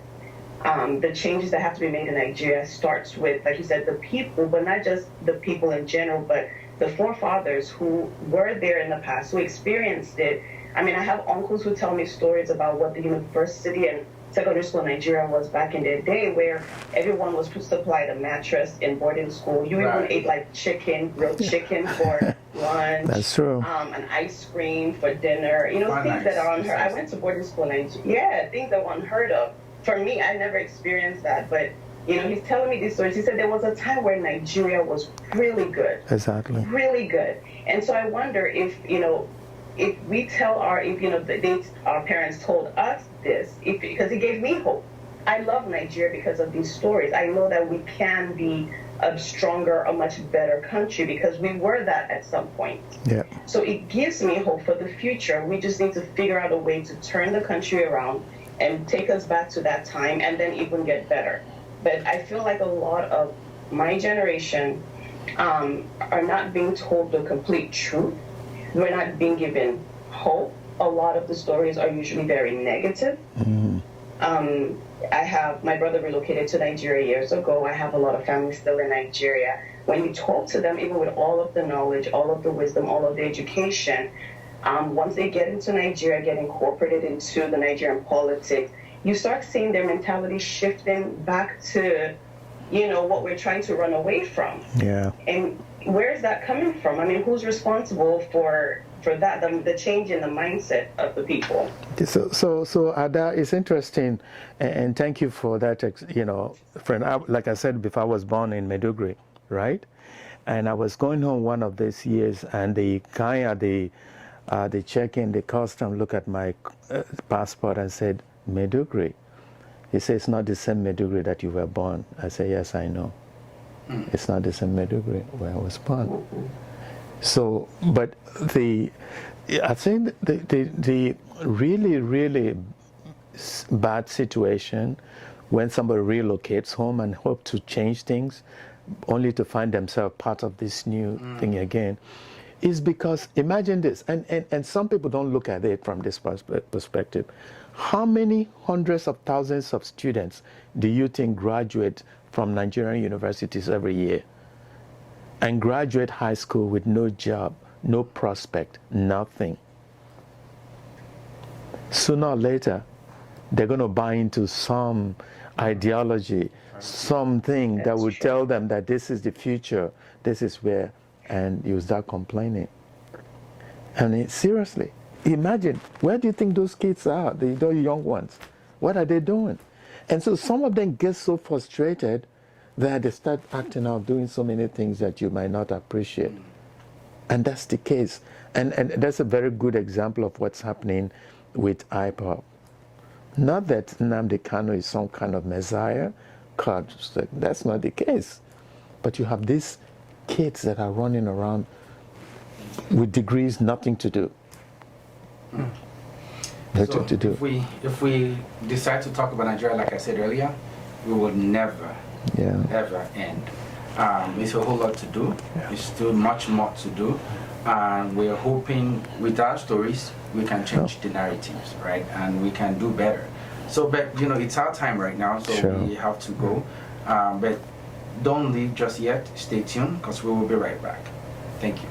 the changes that have to be made in Nigeria starts with, like you said, the people, but not just the people in general, but the forefathers who were there in the past, who experienced it? I mean, I have uncles who tell me stories about what the university and secondary school in Nigeria was back in the day, where everyone was supplied a mattress in boarding school. You even ate like grilled chicken for lunch. That's true. An ice cream for dinner. You know, things that are unheard. I went to boarding school in Nigeria. Things that were unheard of. For me, I never experienced that, but you know, he's telling me these stories. He said there was a time where Nigeria was really good. Exactly. Really good. And so I wonder if, you know, if we tell our parents told us this, because it gave me hope. I love Nigeria because of these stories. I know that we can be a stronger, a much better country because we were that at some point. Yeah. So it gives me hope for the future. We just need to figure out a way to turn the country around and take us back to that time and then even get better. But I feel like a lot of my generation are not being told the complete truth. We're not being given hope. A lot of the stories are usually very negative. Mm-hmm. I have my brother relocated to Nigeria years ago. I have a lot of family still in Nigeria. When you talk to them, even with all of the knowledge, all of the wisdom, all of the education, once they get into Nigeria, get incorporated into the Nigerian politics, you start seeing their mentality shifting back to, you know, what we're trying to run away from. Yeah. And where is that coming from? I mean, who's responsible for that, the change in the mindset of the people? So Ada, it's interesting, and thank you for that, you know, friend. Like I said before, I was born in Maiduguri, right? And I was going home one of these years, and the guy at the check-in, the custom, looked at my passport and said, Maiduguri. He said, it's not the same Maiduguri that you were born. I said, yes, I know. It's not the same Maiduguri where I was born. So, but I think the really, really bad situation when somebody relocates home and hope to change things, only to find themselves part of this new thing again, is because, imagine this, and some people don't look at it from this perspective. How many hundreds of thousands of students do you think graduate from Nigerian universities every year and graduate high school with no job, no prospect, nothing? Sooner or later, they're going to buy into some ideology, something that will tell them that this is the future, this is where, and you start complaining. And seriously, imagine, where do you think those kids are, those young ones? What are they doing? And so some of them get so frustrated that they start acting out, doing so many things that you might not appreciate. And that's the case. And that's a very good example of what's happening with IPOP. Not that Nnamdi Kanu is some kind of messiah. God, that's not the case. But you have these kids that are running around with degrees, nothing to do. Nothing to do. If we decide to talk about Nigeria, like I said earlier, we will never, ever end. It's a whole lot to do. There's still much more to do. And we're hoping with our stories, we can change the narratives, right? And we can do better. So, but, you know, it's our time right now, so we have to go. But don't leave just yet. Stay tuned, because we will be right back. Thank you.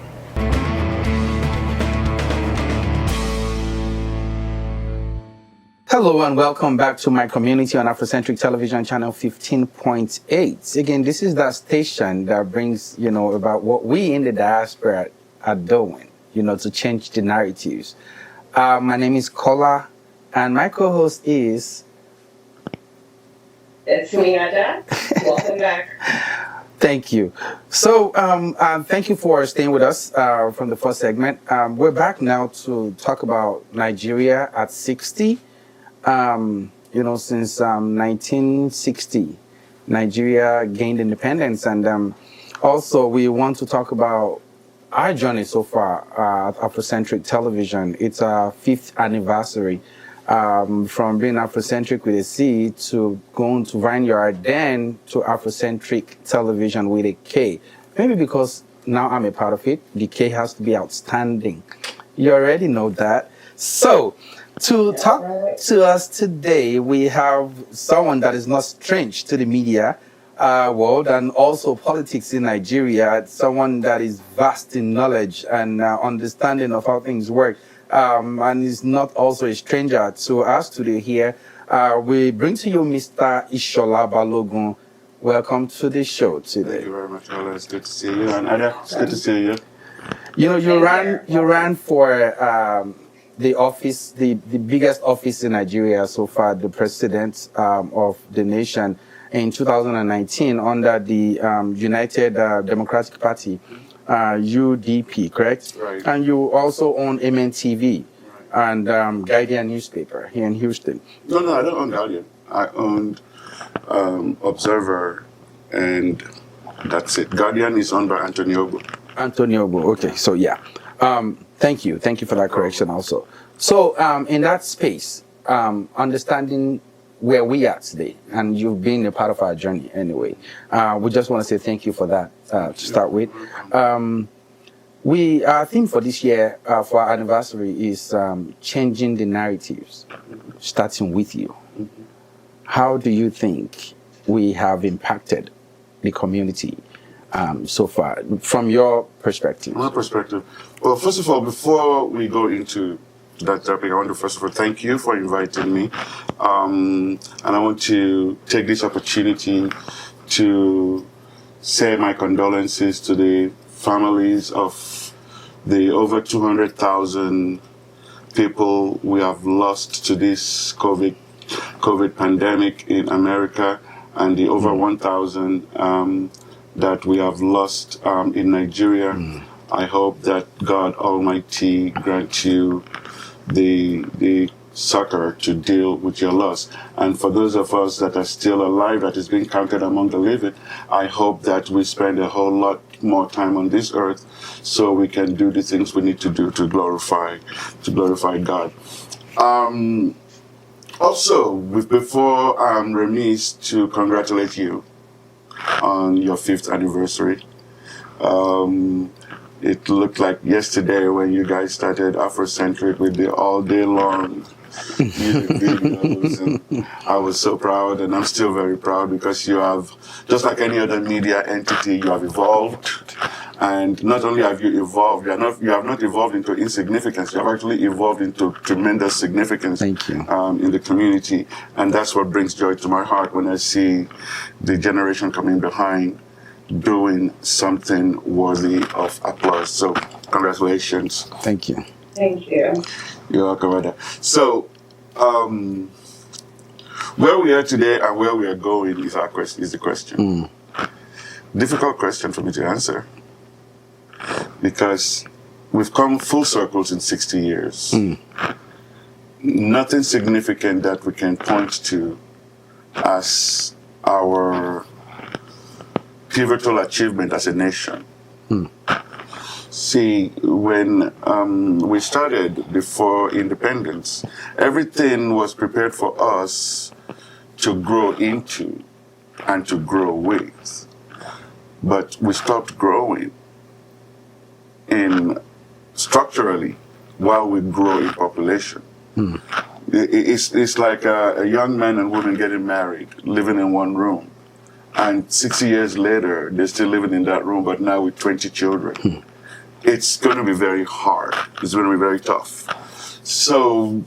Hello and welcome back to my community on Afrocentrik television channel 15.8. Again, this is that station that brings, you know, about what we in the diaspora are doing, you know, to change the narratives. My name is Kola, and my co-host is... It's me, Ada. Welcome back. Thank you. So, thank you for staying with us from the first segment. We're back now to talk about Nigeria at 60. You know, since 1960, Nigeria gained independence, and also we want to talk about our journey so far at Afrocentrik television. It's our 5th anniversary, from being Afrocentrik with a C to going to Vineyard, then to Afrocentrik television with a K. Maybe because now I'm a part of it, the K has to be outstanding. You already know that. So, to talk to us today, we have someone that is not strange to the media world and also politics in Nigeria, someone that is vast in knowledge and understanding of how things work, and is not also a stranger to us today here. We bring to you Mr. Ishola Balogun. Welcome to the show today. Thank you very much, Ola. It's good to see you. And Ada, it's good to see you. You know, you ran for the office, the biggest office in Nigeria so far, the president of the nation in 2019 under the United Democratic Party, UDP, correct? Right. And you also own MNTV and Guardian newspaper here in Houston. No, I don't own Guardian. I owned Observer, and that's it. Guardian is owned by Antonio Ogo. Antonio Ogo, okay, so yeah. Thank you for that correction also. So in that space, understanding where we are today, and you've been a part of our journey anyway, we just want to say thank you for that to start with. Our theme for this year, for our anniversary, is changing the narratives, starting with you. How do you think we have impacted the community so far, from your perspective? My perspective. Well, first of all, before we go into that topic, I want to first of all thank you for inviting me. And I want to take this opportunity to say my condolences to the families of the over 200,000 people we have lost to this COVID pandemic in America, and the over 1,000 that we have lost in Nigeria. I hope that God Almighty grant you the succor to deal with your loss. And for those of us that are still alive, that is being counted among the living, I hope that we spend a whole lot more time on this earth so we can do the things we need to do to glorify God. Also, before I'm remiss to congratulate you on your 5th anniversary. It looked like yesterday when you guys started Afrocentrik with the all day long music videos, and I was so proud, and I'm still very proud, because you have, just like any other media entity, you have evolved. And not only have you evolved, you have not evolved into insignificance, you have actually evolved into tremendous significance. Thank you. In the community. And that's what brings joy to my heart when I see the generation coming behind doing something worthy of applause. So congratulations. Thank you. Thank you. You're welcome, Ada. So where we are today and where we are going is the question. Difficult question for me to answer, because we've come full circles in 60 years. Nothing significant that we can point to as our pivotal achievement as a nation. See, when we started before independence, everything was prepared for us to grow into and to grow with. But we stopped growing structurally while we grow in population. It's like a young man and woman getting married, living in one room. And 60 years later, they're still living in that room, but now with 20 children. It's going to be very hard. It's going to be very tough. So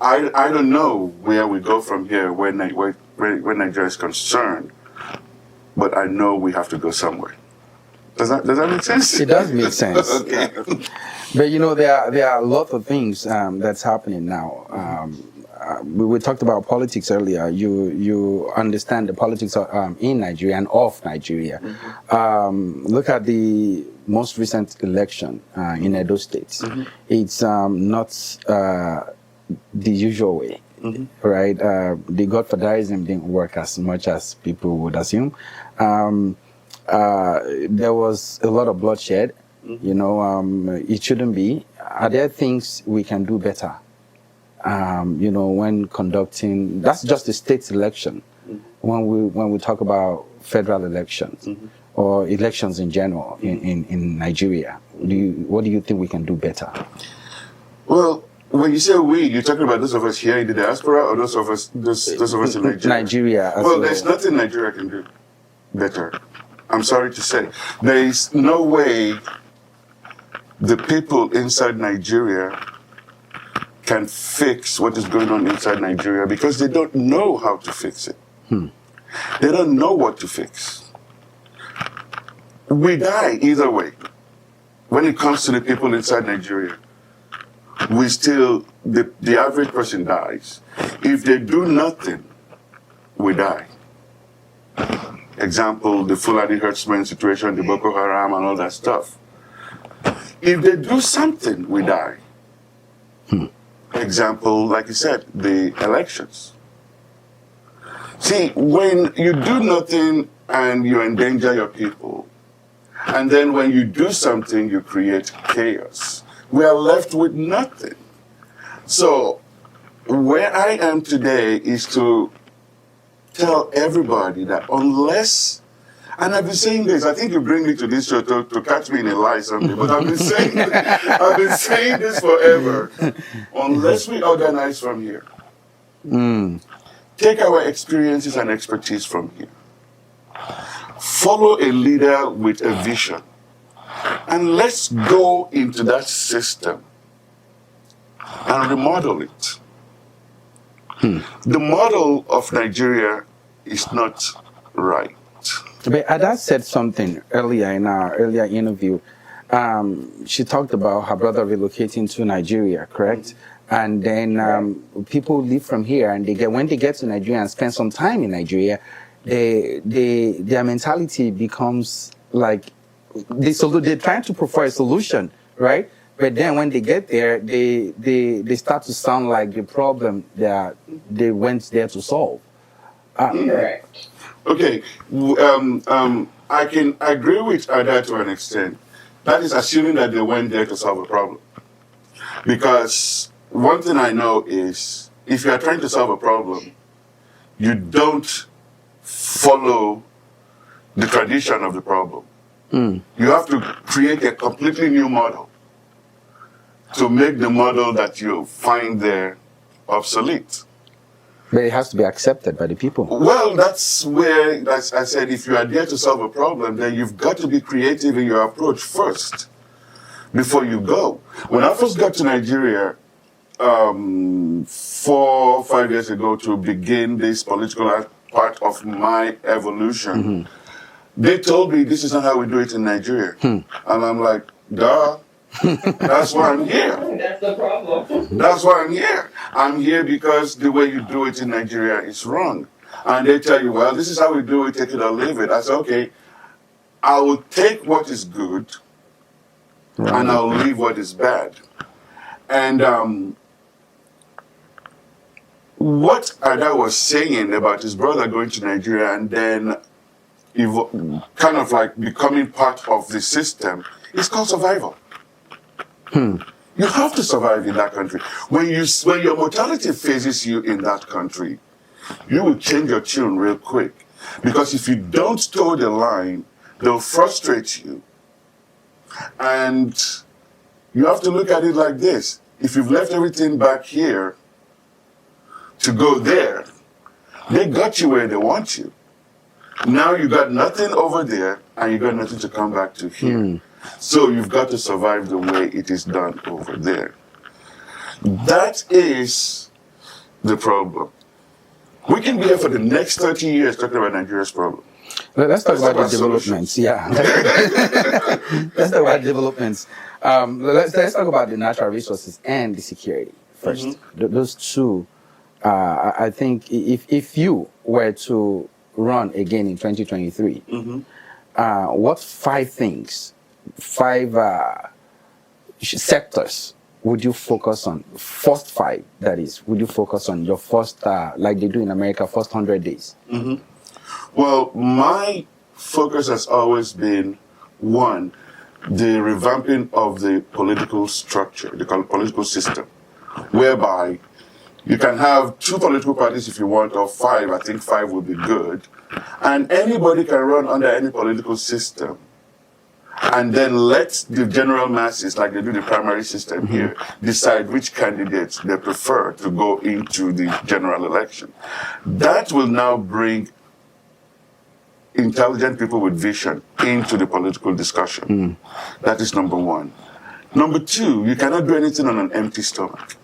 I don't know where we go from here when Nigeria is concerned, but I know we have to go somewhere. Does that make sense? It does make sense. Okay. But you know, there are a lot of things that's happening now. We talked about politics earlier. You understand the politics in Nigeria and of Nigeria. Look at the most recent election in Edo State. It's not the usual way, right? The godfatherism didn't work as much as people would assume. There was a lot of bloodshed. You know, it shouldn't be. Are there things we can do better? You know, when conducting, that's just the state election. When we talk about federal elections or elections in general in Nigeria, what do you think we can do better? Well, when you say we, you're talking about those of us here in the diaspora, or those of us in Nigeria? Nigeria. Well, there's nothing Nigeria can do better. I'm sorry to say. There is no way the people inside Nigeria can fix what is going on inside Nigeria because they don't know how to fix it. They don't know what to fix. We die either way. When it comes to the people inside Nigeria, the average person dies. If they do nothing, we die. Example, the Fulani herdsmen situation, the Boko Haram and all that stuff. If they do something, we die. Example, like you said, the elections. See, when you do nothing and you endanger your people, and then when you do something, you create chaos, we are left with nothing. So, where I am today is to tell everybody that unless, and I've been saying this, I think you bring me to this show to catch me in a lie someday, but I've been saying this forever. Unless we organize from here, take our experiences and expertise from here, follow a leader with a vision, and let's go into that system and remodel it. The model of Nigeria is not right. But Ada said something earlier in our earlier interview. She talked about her brother relocating to Nigeria, correct? And then people leave from here, and when they get to Nigeria and spend some time in Nigeria, their mentality becomes like they're trying to prefer a solution, right? But then when they get there, they start to sound like the problem that they went there to solve. Correct. Okay, I can agree with Ada to an extent. That is assuming that they went there to solve a problem. Because one thing I know is, if you are trying to solve a problem, you don't follow the tradition of the problem. You have to create a completely new model to make the model that you find there obsolete. But it has to be accepted by the people. Well, that's where, as I said, if you are there to solve a problem, then you've got to be creative in your approach first, before you go. When I first got to Nigeria 4 or 5 years ago to begin this political part of my evolution, they told me this is not how we do it in Nigeria. And I'm like, duh. That's why I'm here. That's the problem. That's why I'm here. I'm here because the way you do it in Nigeria is wrong. And they tell you, well, this is how we do it, take it or leave it. I said, okay, I will take what is good and I'll leave what is bad. And what Ada was saying about his brother going to Nigeria and then kind of like becoming part of the system is called survival. You have to survive in that country. When your mortality phases you in that country, you will change your tune real quick. Because if you don't toe the line, they'll frustrate you. And you have to look at it like this. If you've left everything back here to go there, they got you where they want you. Now you got nothing over there, and you got nothing to come back to here. So you've got to survive the way it is done over there. That is the problem. We can be here for the next 30 years talking about Nigeria's problem. Let's talk about the developments. Yeah. Let's talk about developments. Let's talk about the natural resources and the security first. Those two, I think if you were to run again in 2023, what 5 things, 5 sectors would you focus on? First 5, that is, would you focus on your first, like they do in America, first 100 days? Well, my focus has always been, 1, the revamping of the political structure, the political system, whereby you can have 2 political parties if you want, or 5. I think 5 would be good. And anybody can run under any political system. And then let the general masses, like they do the primary system here, decide which candidates they prefer to go into the general election. That will now bring intelligent people with vision into the political discussion. That is number 1. Number 2, you cannot do anything on an empty stomach.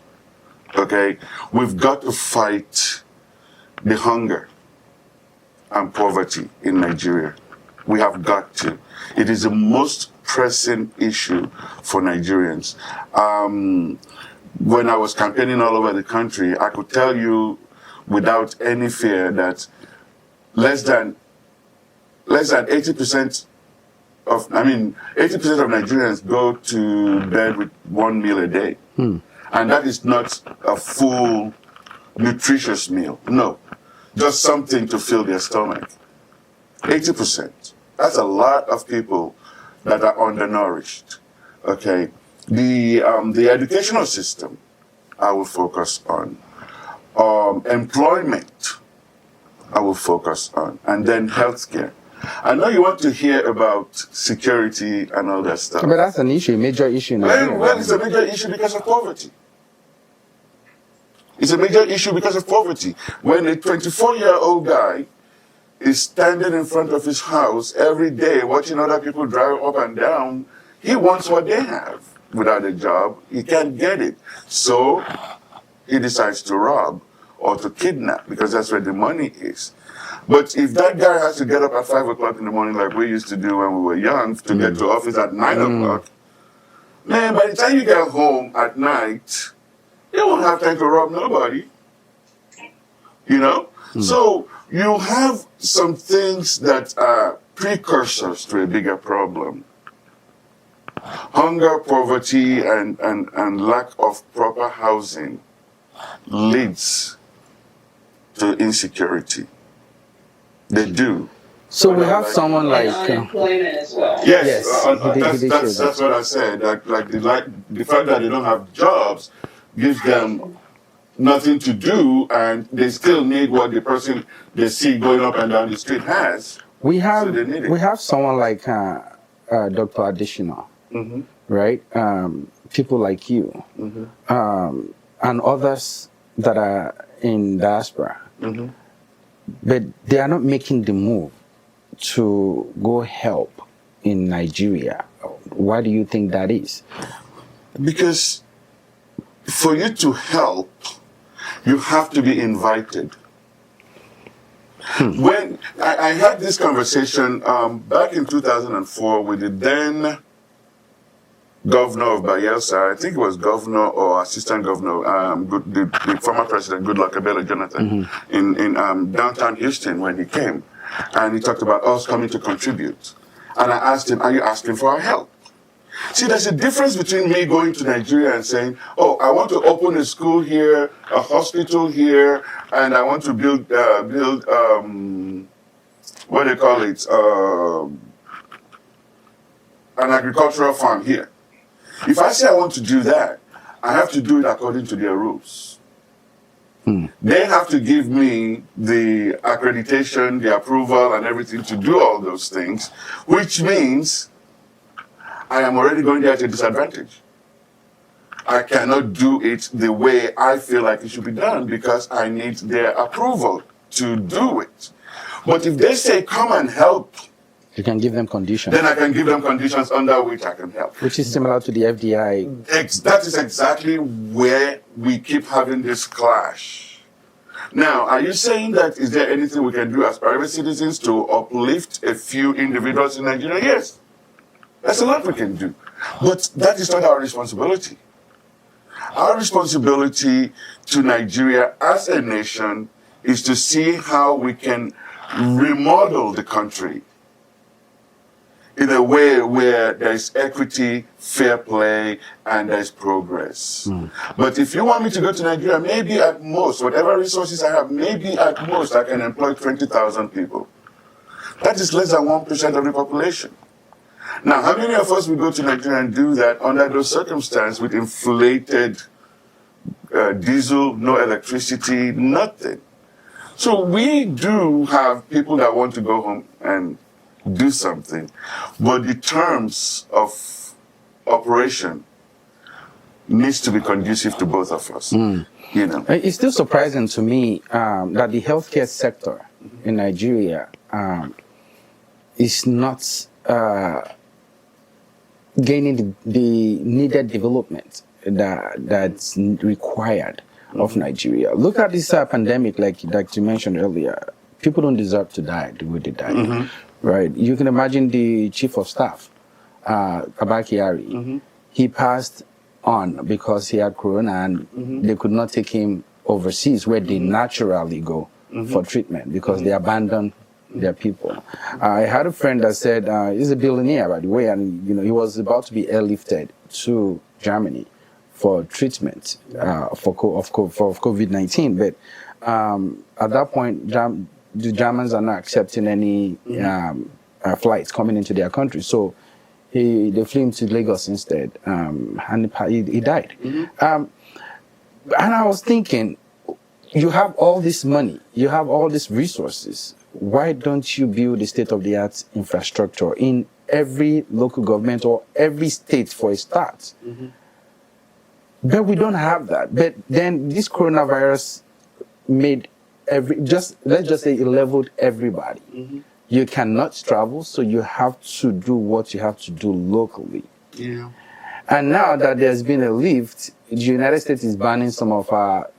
Okay? We've got to fight the hunger and poverty in Nigeria. We have got to. It is the most pressing issue for Nigerians. When I was campaigning all over the country, I could tell you without any fear that less than 80% of 80% of Nigerians go to bed with one meal a day. And that is not a full nutritious meal. No. Just something to fill their stomach. 80%. That's a lot of people that are undernourished. Okay. The educational system, I will focus on. Employment, I will focus on. And then healthcare. I know you want to hear about security and all that stuff. But that's an issue, a major issue in Nigeria. Well, it's a major issue because of poverty. It's a major issue because of poverty. When a 24-year-old guy is standing in front of his house every day watching other people drive up and down, he wants what they have. Without a job, he can't get it. So he decides to rob or to kidnap because that's where the money is. But if that guy has to get up at 5 o'clock in the morning like we used to do when we were young to get to office at 9 o'clock, man, by the time you get home at night, you won't have time to rob nobody. You know? So you have some things that are precursors to a bigger problem. Hunger, poverty, and lack of proper housing leads to insecurity. They do. So we have someone like unemployment as well. Yes, Yes, that's what I said. The fact that they don't have jobs gives them nothing to do, and they still need what the person they see going up and down the street has. we have So they need it. we have someone like Dr. Additional, right? People like you, and others that are in diaspora, but they are not making the move to go help in Nigeria. Why do you think that is? Because for you to help, you have to be invited. When I had this conversation back in 2004 with the then governor of Bayelsa, I think it was governor or assistant governor, the former president, Goodluck Ebele Jonathan, in downtown Houston when he came. And he talked about us coming to contribute. And I asked him, are you asking for our help? See, there's a difference between me going to Nigeria and saying, oh, I want to open a school here, a hospital here, and I want to build what do they call it, an agricultural farm here. If I say I want to do that, I have to do it according to their rules. They have to give me the accreditation, the approval, and everything to do all those things, which means I am already going there at a disadvantage. I cannot do it the way I feel like it should be done because I need their approval to do it. But if they say, come and help, You can give them conditions, then I can give them conditions under which I can help. which is similar to the FDI. That is exactly where we keep having this clash. Now, are you saying that is there anything we can do as private citizens to uplift a few individuals in Nigeria? Yes. That's a lot we can do. But that is not our responsibility. Our responsibility to Nigeria as a nation is to see how we can remodel the country in a way where there is equity, fair play, and there is progress. But if you want me to go to Nigeria, maybe at most, whatever resources I have, maybe at most I can employ 20,000 people. That is less than 1% of the population. Now, how many of us will go to Nigeria and do that under those circumstances with inflated diesel, no electricity, nothing? So we do have people that want to go home and do something, but the terms of operation needs to be conducive to both of us. You know, It's still surprising to me that the healthcare sector in Nigeria is not gaining the needed development that's required. of Nigeria. Look at this pandemic, like you mentioned earlier. People don't deserve to die the way they died, right? You can imagine the chief of staff, Kabaki. He passed on because he had corona, and they could not take him overseas where they naturally go for treatment because they abandoned their people. I had a friend that said he's a billionaire, by the way, and he was about to be airlifted to Germany for treatment for COVID-19, but at that point, the Germans are not accepting any flights coming into their country, so they flew him to Lagos instead, and he died. And I was thinking, you have all this money, you have all these resources. Why don't you build a state-of-the-art infrastructure in every local government or every state for a start? But we don't have that. But then this coronavirus made let's just say it leveled everybody. You cannot travel, so you have to do what you have to do locally. Yeah. And now that there's been a lift, the United States is banning some of our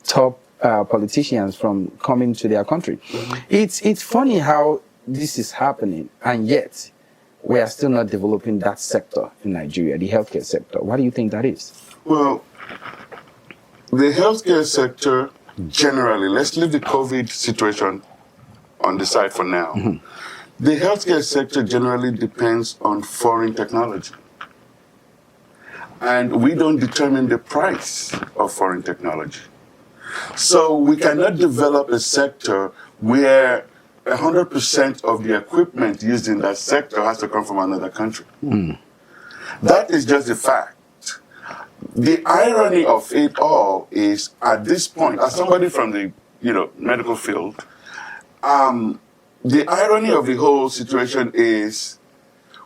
top politicians from coming to their country. It's funny how this is happening, and yet we are still not developing that sector in Nigeria, the healthcare sector. Why do you think that is? Well, the healthcare sector generally, let's leave the COVID situation on the side for now. The healthcare sector generally depends on foreign technology. And we don't determine the price of foreign technology. So we cannot develop a sector where 100% of the equipment used in that sector has to come from another country. That is just a fact. The irony of it all is, at this point, as somebody from the medical field, the irony of the whole situation is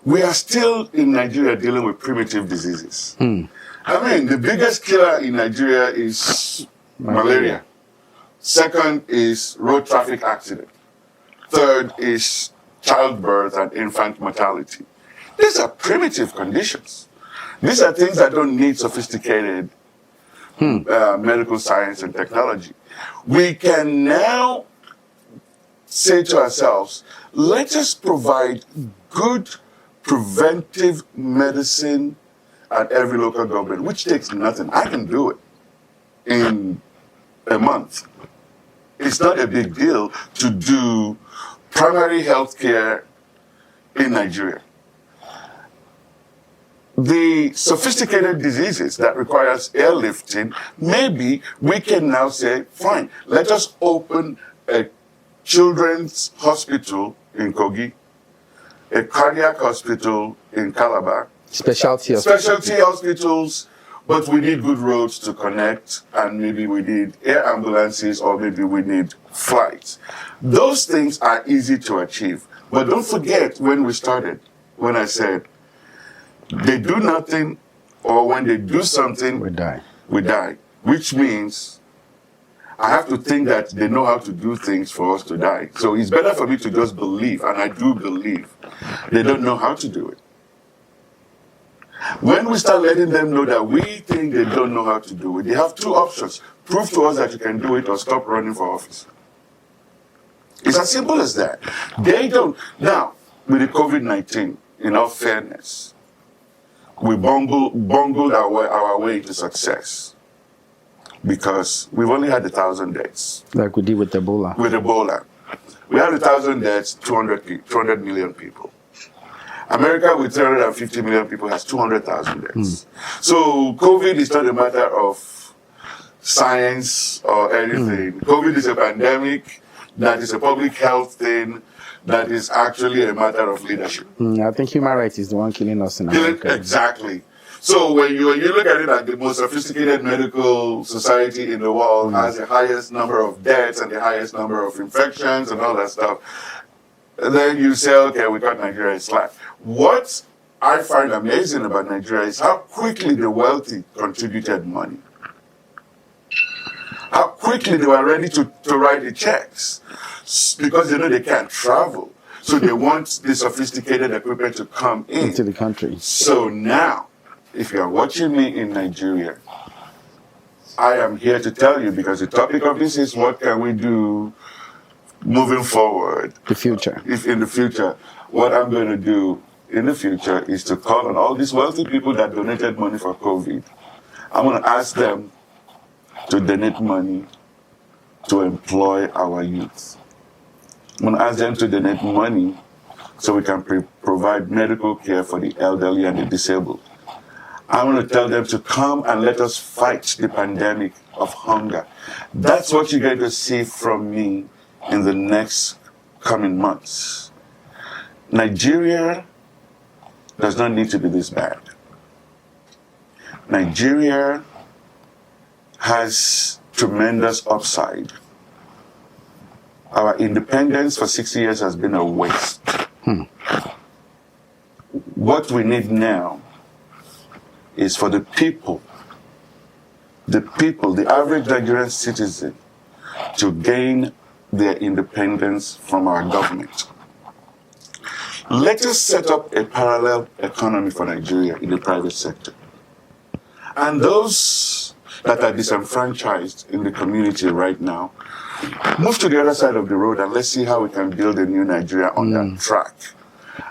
we are still in Nigeria dealing with primitive diseases. I mean, the biggest killer in Nigeria is malaria. Second is road traffic accident. Third is childbirth and infant mortality. These are primitive conditions. These are things that don't need sophisticated medical science and technology. We can now say to ourselves, let us provide good preventive medicine at every local government, which takes nothing. I can do it in a month. It's not a big deal to do primary health care in Nigeria. The sophisticated diseases that requires airlifting, maybe we can now say, fine, let us open a children's hospital in Kogi, a cardiac hospital in Calabar, Specialty hospitals, but we need good roads to connect, and maybe we need air ambulances, or maybe we need flights. Those things are easy to achieve. But don't forget when we started, when I said, they do nothing, or when they do something, We die. Which means I have to think that they know how to do things for us to die. So it's better for me to just believe, and I do believe, they don't know how to do it. When we start letting them know that we think they don't know how to do it, they have two options. Prove to us that you can do it, or stop running for office. It's as simple as that. They don't. Now, with the COVID-19, in all fairness, we bungled our way to success, because we've only had 1,000 deaths. Like we did with Ebola. With Ebola. We had 1,000 deaths, 200 million people. America, with 350 million people, has 200,000 deaths. So COVID is not a matter of science or anything. COVID is a pandemic that is a public health thing that is actually a matter of leadership. I think human rights is the one killing us in America. Exactly. So when you look at it, like the most sophisticated medical society in the world has the highest number of deaths and the highest number of infections and all that stuff, and then you say, okay, we got Nigeria slack. What I find amazing about Nigeria is how quickly the wealthy contributed money. How quickly they were ready to write the checks, because they know they can't travel. So they want the sophisticated equipment to come Into the country. So now, if you are watching me in Nigeria, I am here to tell you, because the topic of this is what can we do moving forward. The future. If in the future, what I'm going to do in the future is to call on all these wealthy people that donated money for COVID. I'm going to ask them to donate money to employ our youth. I'm going to ask them to donate money so we can provide medical care for the elderly and the disabled. I'm going to tell them to come and let us fight the pandemic of hunger. That's what you're going to see from me in the next coming months. Nigeria does not need to be this bad. Nigeria has tremendous upside. Our independence for 60 years has been a waste. What we need now is for the people, the average Nigerian citizen, to gain their independence from our government. Let us set up a parallel economy for Nigeria in the private sector. And those that are disenfranchised in the community right now, move to the other side of the road and let's see how we can build a new Nigeria on that track.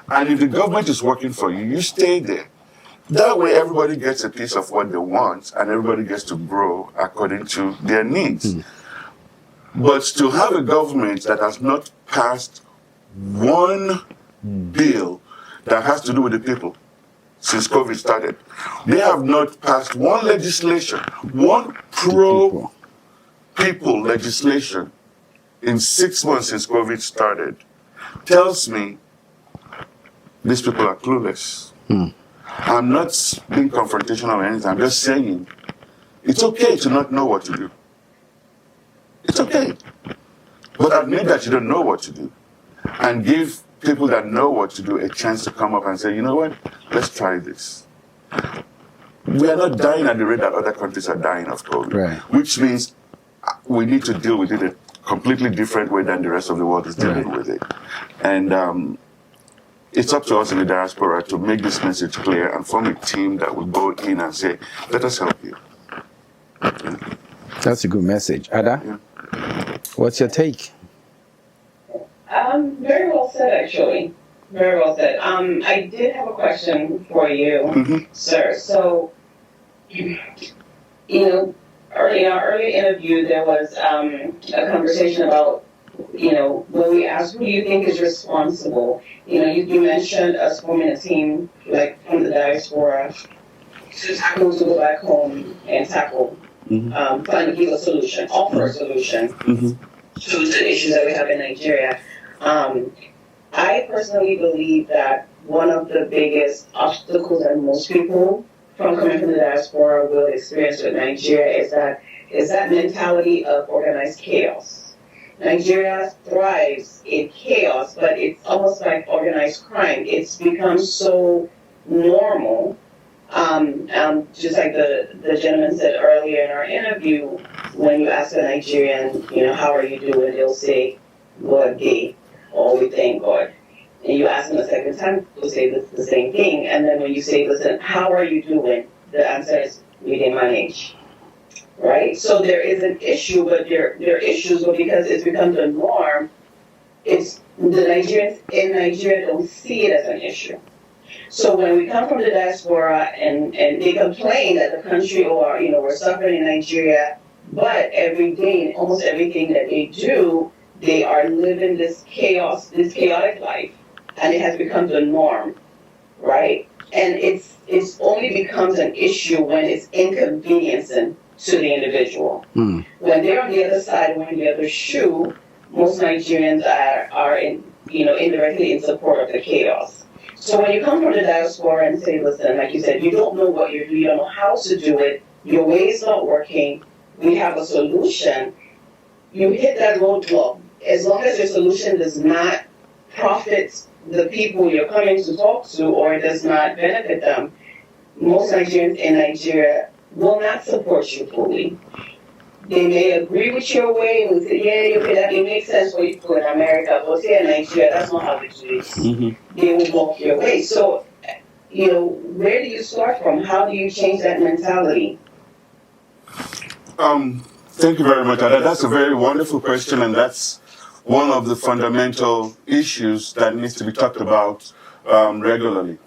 And if the government is working for you, you stay there. That way everybody gets a piece of what they want and everybody gets to grow according to their needs. But to have a government that has not passed one bill that has to do with the people since COVID started, they have not passed one legislation, one pro-people legislation in 6 months since COVID started, tells me these people are clueless. I'm not being confrontational or anything. I'm just saying it's okay to not know what to do. It's okay. But admit that you don't know what to do. And give people that know what to do a chance to come up and say, you know what, let's try this. We are not dying at the rate that other countries are dying of COVID. Right. Which means we need to deal with it a completely different way than the rest of the world is dealing with it. And it's up to us in the diaspora to make this message clear and form a team that will go in and say, let us help you. That's a good message. Ada, what's your take? Very well said, actually. Very well said. I did have a question for you, sir. So, in our earlier interview, there was a conversation about, when we asked who do you think is responsible, you mentioned us forming a team, like from the diaspora, to go back home and tackle, find a legal solution, offer a solution to the issues that we have in Nigeria. I personally believe that one of the biggest obstacles that most people coming from the diaspora will experience with Nigeria is that mentality of organized chaos. Nigeria thrives in chaos, but it's almost like organized crime. It's become so normal. Just like the gentleman said earlier in our interview, when you ask a Nigerian, how are you doing, they'll say, God day, or we thank God. And you ask them a second time, they'll say the same thing. And then when you say, listen, how are you doing? The answer is, we didn't manage. Right? So there is an issue, but there are issues, but because it's become the norm, the Nigerians in Nigeria don't see it as an issue. So when we come from the diaspora and they complain that the country we're suffering in Nigeria, but every day, almost everything that they do, they are living this chaotic life, and it has become the norm, right? And it's only becomes an issue when it's inconveniencing to the individual. When they're on the other side, wearing the other shoe, most Nigerians are indirectly in support of the chaos. So when you come from the diaspora and say, listen, like you said, you don't know what you're doing, you don't know how to do it, your way is not working, we have a solution, you hit that roadblock. As long as your solution does not profit the people you're coming to talk to, or it does not benefit them, most Nigerians in Nigeria will not support you fully. They may agree with your way and say, yeah, okay, that it makes sense what you do in America, but here in Nigeria, that's not how we do it. They will walk your way. So, where do you start from? How do you change that mentality? Thank you very much, Ada. That's a very wonderful question, and that's one of the fundamental issues that needs to be talked about regularly.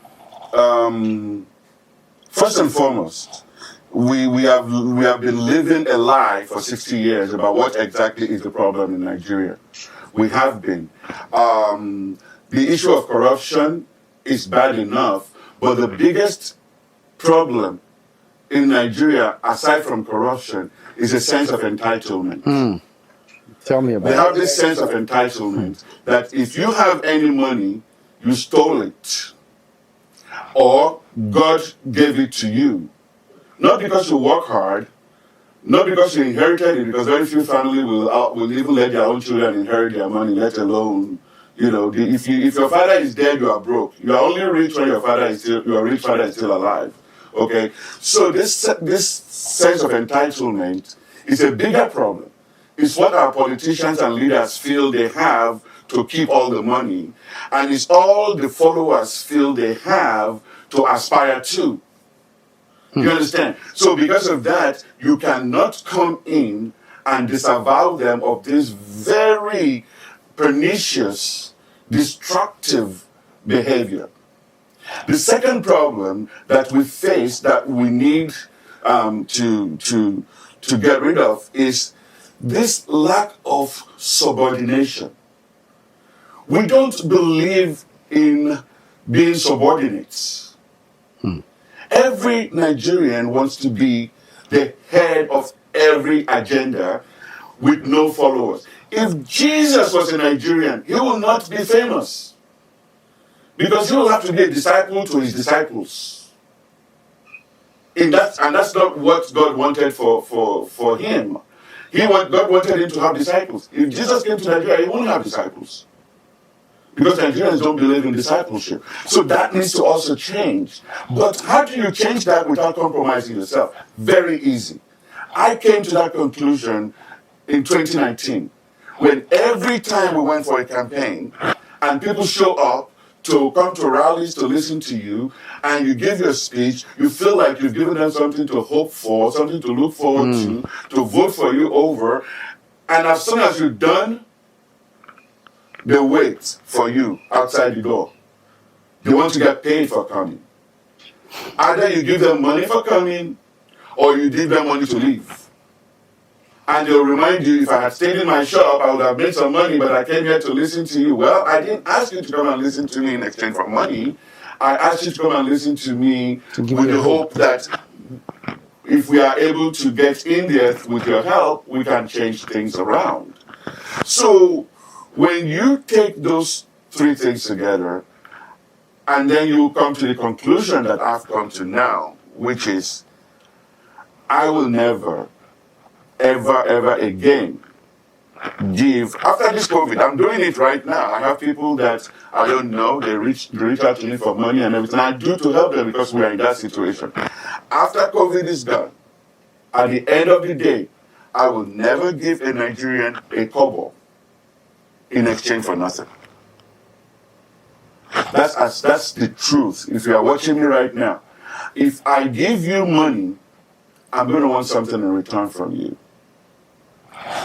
First and foremost, we have been living a lie for 60 years about what exactly is the problem in Nigeria. We have been. The issue of corruption is bad enough, but the biggest problem in Nigeria, aside from corruption, is a sense of entitlement. Tell me about They it. have this sense of entitlement that if you have any money, you stole it, or God gave it to you. Not because you work hard, not because you inherited it, because very few families will even let their own children inherit their money, let alone, if your father is dead, you are broke. You are only rich when your rich father is still alive. Okay, so this sense of entitlement is a bigger problem. It's what our politicians and leaders feel they have to keep all the money, and it's all the followers feel they have to aspire to. You understand? So because of that, you cannot come in and disavow them of this very pernicious, destructive behavior. The second problem that we face that we need to get rid of is this lack of subordination. We don't believe in being subordinates. Every Nigerian wants to be the head of every agenda with no followers. If Jesus was a Nigerian, he will not be famous, because he will have to be a disciple to his disciples. And that's not what God wanted for him. God wanted him to have disciples. If Jesus came to Nigeria, he wouldn't have disciples, because Nigerians don't believe in discipleship. So that needs to also change. But how do you change that without compromising yourself? Very easy. I came to that conclusion in 2019, when every time we went for a campaign and people show up to come to rallies to listen to you, and you give your speech, you feel like you've given them something to hope for, something to look forward to vote for you over, and as soon as you're done, they wait for you outside the door. They want to get paid for coming. Either you give them money for coming, or you give them money to leave. And they'll remind you, if I had stayed in my shop, I would have made some money, but I came here to listen to you. Well, I didn't ask you to come and listen to me in exchange for money. I asked you to come and listen to me with the hope that if we are able to get in there with your help, we can change things around. So when you take those three things together, and then you come to the conclusion that I've come to now, which is, I will never, ever again give, after this COVID, I'm doing it right now. I have people that I don't know, they reach out to me for money and everything. I do to help them because we are in that situation. After COVID is done, at the end of the day, I will never give a Nigerian a kobo in exchange for nothing. That's the truth. If you are watching me right now, if I give you money, I'm going to want something in return from you.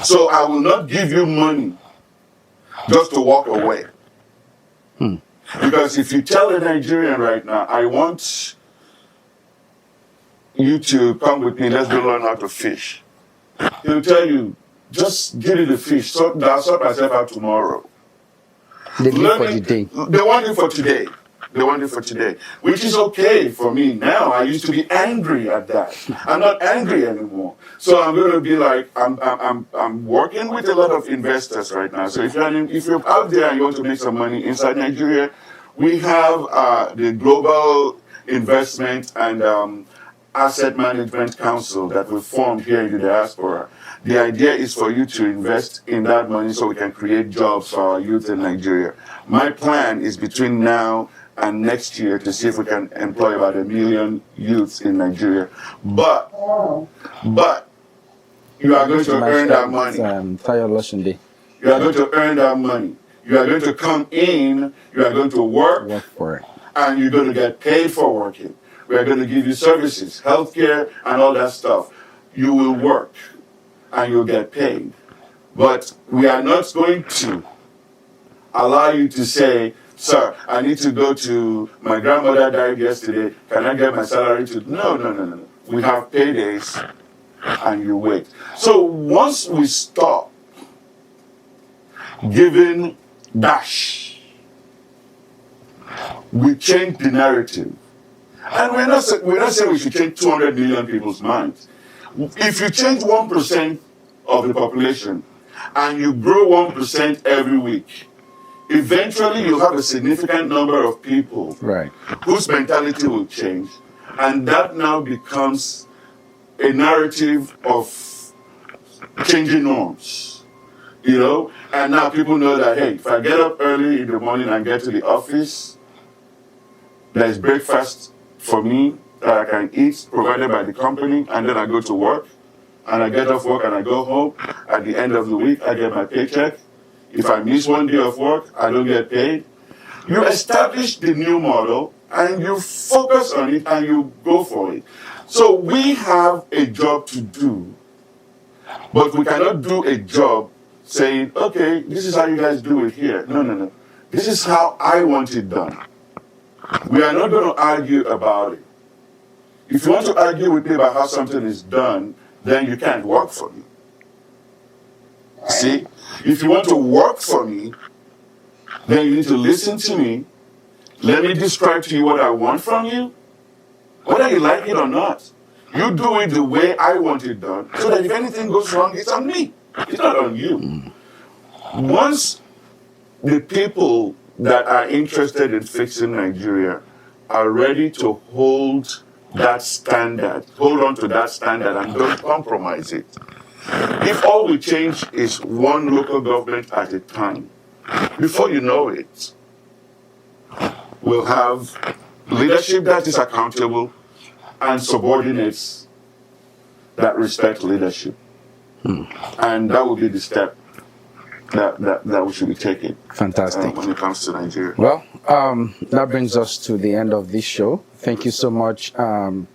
So I will not give you money just to walk away. Because if you tell a Nigerian right now, I want you to come with me, let's go learn how to fish, he'll tell you, just give me the fish, so I'll sort myself out tomorrow. They live for the day. They want it for today. They want it for today, which is okay for me now. I used to be angry at that. I'm not angry anymore. So I'm going to be like, I'm working with a lot of investors right now. So if you're out there and you want to make some money inside Nigeria, we have the Global Investment and Asset Management Council that we formed here in the diaspora. The idea is for you to invest in that money so we can create jobs for our youth in Nigeria. My plan is between now and next year to see if we can employ about 1 million youths in Nigeria. But you are going to earn that money. You are going to earn that money. You are going to come in, you are going to work for it, and you're going to get paid for working. We are going to give you services, healthcare, and all that stuff. You will work. and you'll get paid. But we are not going to allow you to say, sir, I need to go to, my grandmother died yesterday, can I get my salary to? No, no, no, no. We have paydays and you wait. So once we stop giving dash, we change the narrative. And we're not saying we should change 200 million people's minds. If you change 1% of the population and you grow 1% every week, eventually you'll have a significant number of people whose mentality will change. And that now becomes a narrative of changing norms. You know? And now people know that, hey, if I get up early in the morning and get to the office, there's breakfast for me that I can eat, provided by the company, and then I go to work, and I get off work and I go home. At the end of the week, I get my paycheck. If I miss one day of work, I don't get paid. You establish the new model, and you focus on it, and you go for it. So we have a job to do, but we cannot do a job saying, okay, this is how you guys do it here. No, no, no. This is how I want it done. We are not going to argue about it. If you want to argue with me about how something is done, then you can't work for me. See? If you want to work for me, then you need to listen to me. Let me describe to you what I want from you, whether you like it or not. You do it the way I want it done, so that if anything goes wrong, it's on me. It's not on you. Once the people that are interested in fixing Nigeria are ready to hold that standard, hold on to that standard and don't compromise it. If all we change is one local government at a time, before you know it, we'll have leadership that is accountable and subordinates that respect leadership. And that will be the step that we should be taking. Fantastic. When it comes to Nigeria. Well, that brings us to the end of this show. Thank you so much, Mr.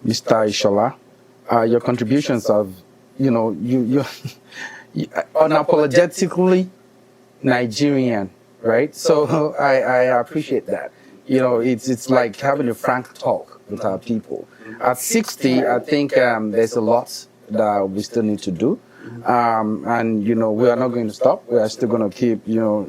Ishola. Your contributions have, you're unapologetically Nigerian, right? So I appreciate that. It's like having a frank talk with our people. At 60, I think there's a lot that we still need to do. And we are not going to stop. We are still going to keep,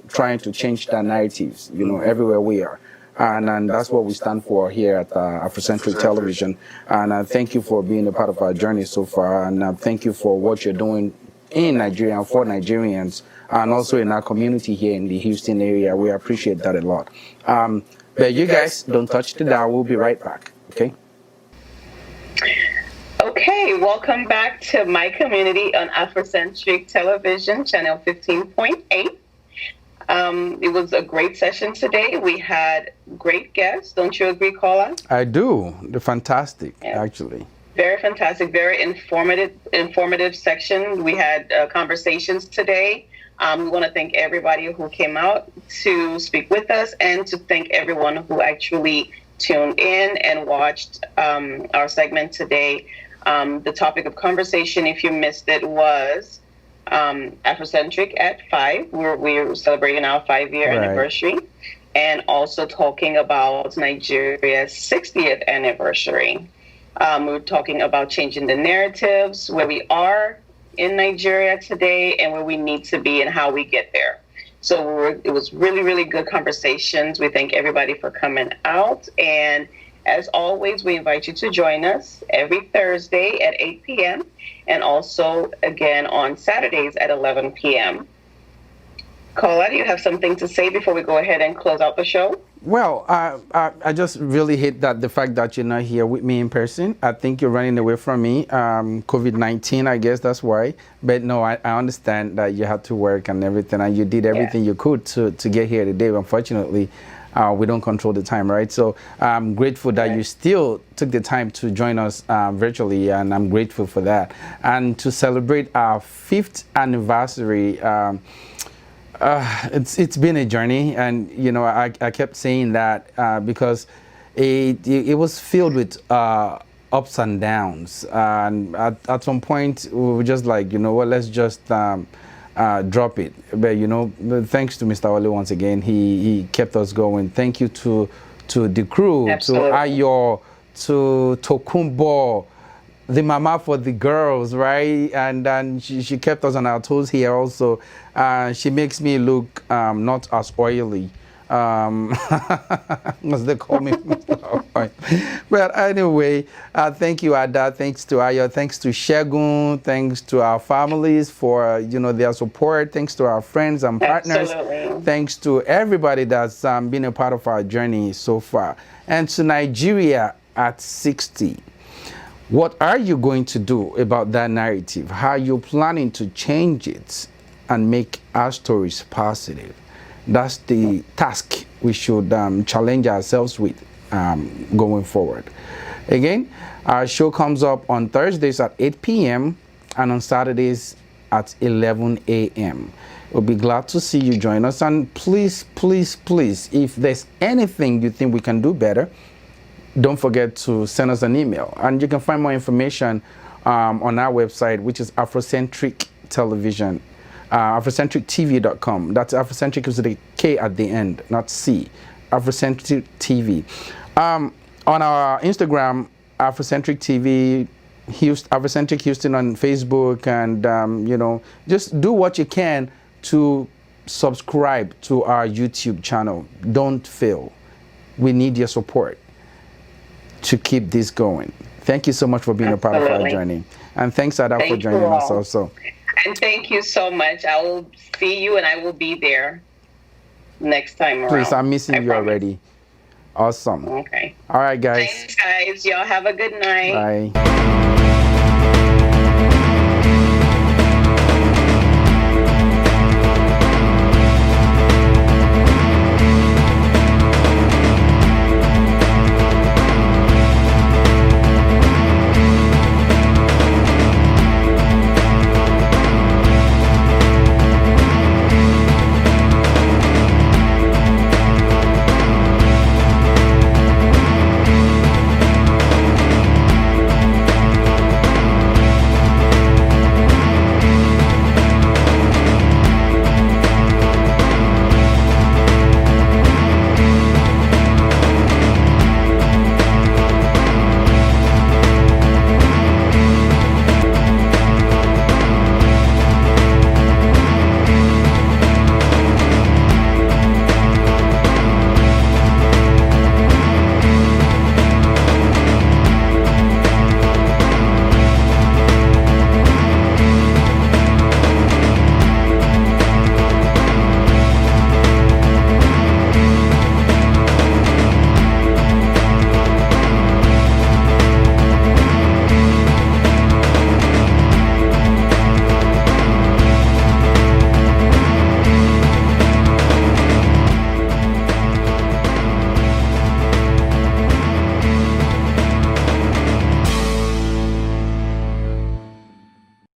trying to change the narratives, everywhere we are. And that's what we stand for here at Afrocentric Television. And I thank you for being a part of our journey so far. And thank you for what you're doing in Nigeria and for Nigerians, and also in our community here in the Houston area. We appreciate that a lot. But you guys, don't touch the dial. We'll be right back. Okay? Okay, welcome back to My Community on Afrocentric Television, channel 15.8. It was a great session today. We had great guests. Don't you agree, Carla? I do. They're fantastic, actually. Very fantastic, very informative section. We had conversations today. We want to thank everybody who came out to speak with us, and to thank everyone who actually tuned in and watched our segment today. The topic of conversation, if you missed it, was Afrocentric at 5. We're celebrating our 5-year anniversary, and also talking about Nigeria's 60th anniversary. We're talking about changing the narratives, where we are in Nigeria today and where we need to be and how we get there. So it was really, really good conversations. We thank everybody for coming out. And as always, we invite you to join us every Thursday at 8 p.m. and also again on Saturdays at 11 p.m. Carla, do you have something to say before we go ahead and close out the show? Well, I just really hate the fact that you're not here with me in person. I think you're running away from me. COVID-19, I guess that's why. But no, I understand that you had to work and everything, and you did everything you could to get here today. Unfortunately, we don't control the time, right? So I'm grateful that you still took the time to join us virtually, and I'm grateful for that. And to celebrate our 5th anniversary, it's been a journey, and I kept saying that because it was filled with ups and downs. And at some point, we were just like, you know what, let's just drop it. But, you know, thanks to Mr. Ole once again, he kept us going. Thank you to the crew, Absolutely. to Ayo, to Tokumbo, the mama for the girls, right? And then she kept us on our toes here also. She makes me look not as oily. As they call me. But anyway, thank you, Ada. Thanks to Ayo. Thanks to Shegun. Thanks to our families for, you know, their support. Thanks to our friends and partners. Absolutely. Thanks to everybody that's been a part of our journey so far. And to Nigeria at 60. What are you going to do about that narrative? How are you planning to change it and make our stories positive? That's the task we should challenge ourselves with going forward. Again, our show comes up on Thursdays at 8 p.m. and on Saturdays at 11 a.m. We'll be glad to see you join us. And please, please, please, if there's anything you think we can do better, don't forget to send us an email. And you can find more information on our website, which is Afrocentrik Television. AfrocentrikTV.com. That's Afrocentric with a K at the end, not C. Afrocentric TV. On our Instagram, Afrocentric TV, Afrocentric Houston on Facebook, and you know, just do what you can to subscribe to our YouTube channel. Don't fail. We need your support to keep this going. Thank you so much for being a part of our journey. And thanks, Ada, for joining us also. And thank you so much. I will see you and I will be there next time around. Please, I'm missing you already. Awesome. Okay. All right, guys. Thanks, guys. Y'all have a good night. Bye.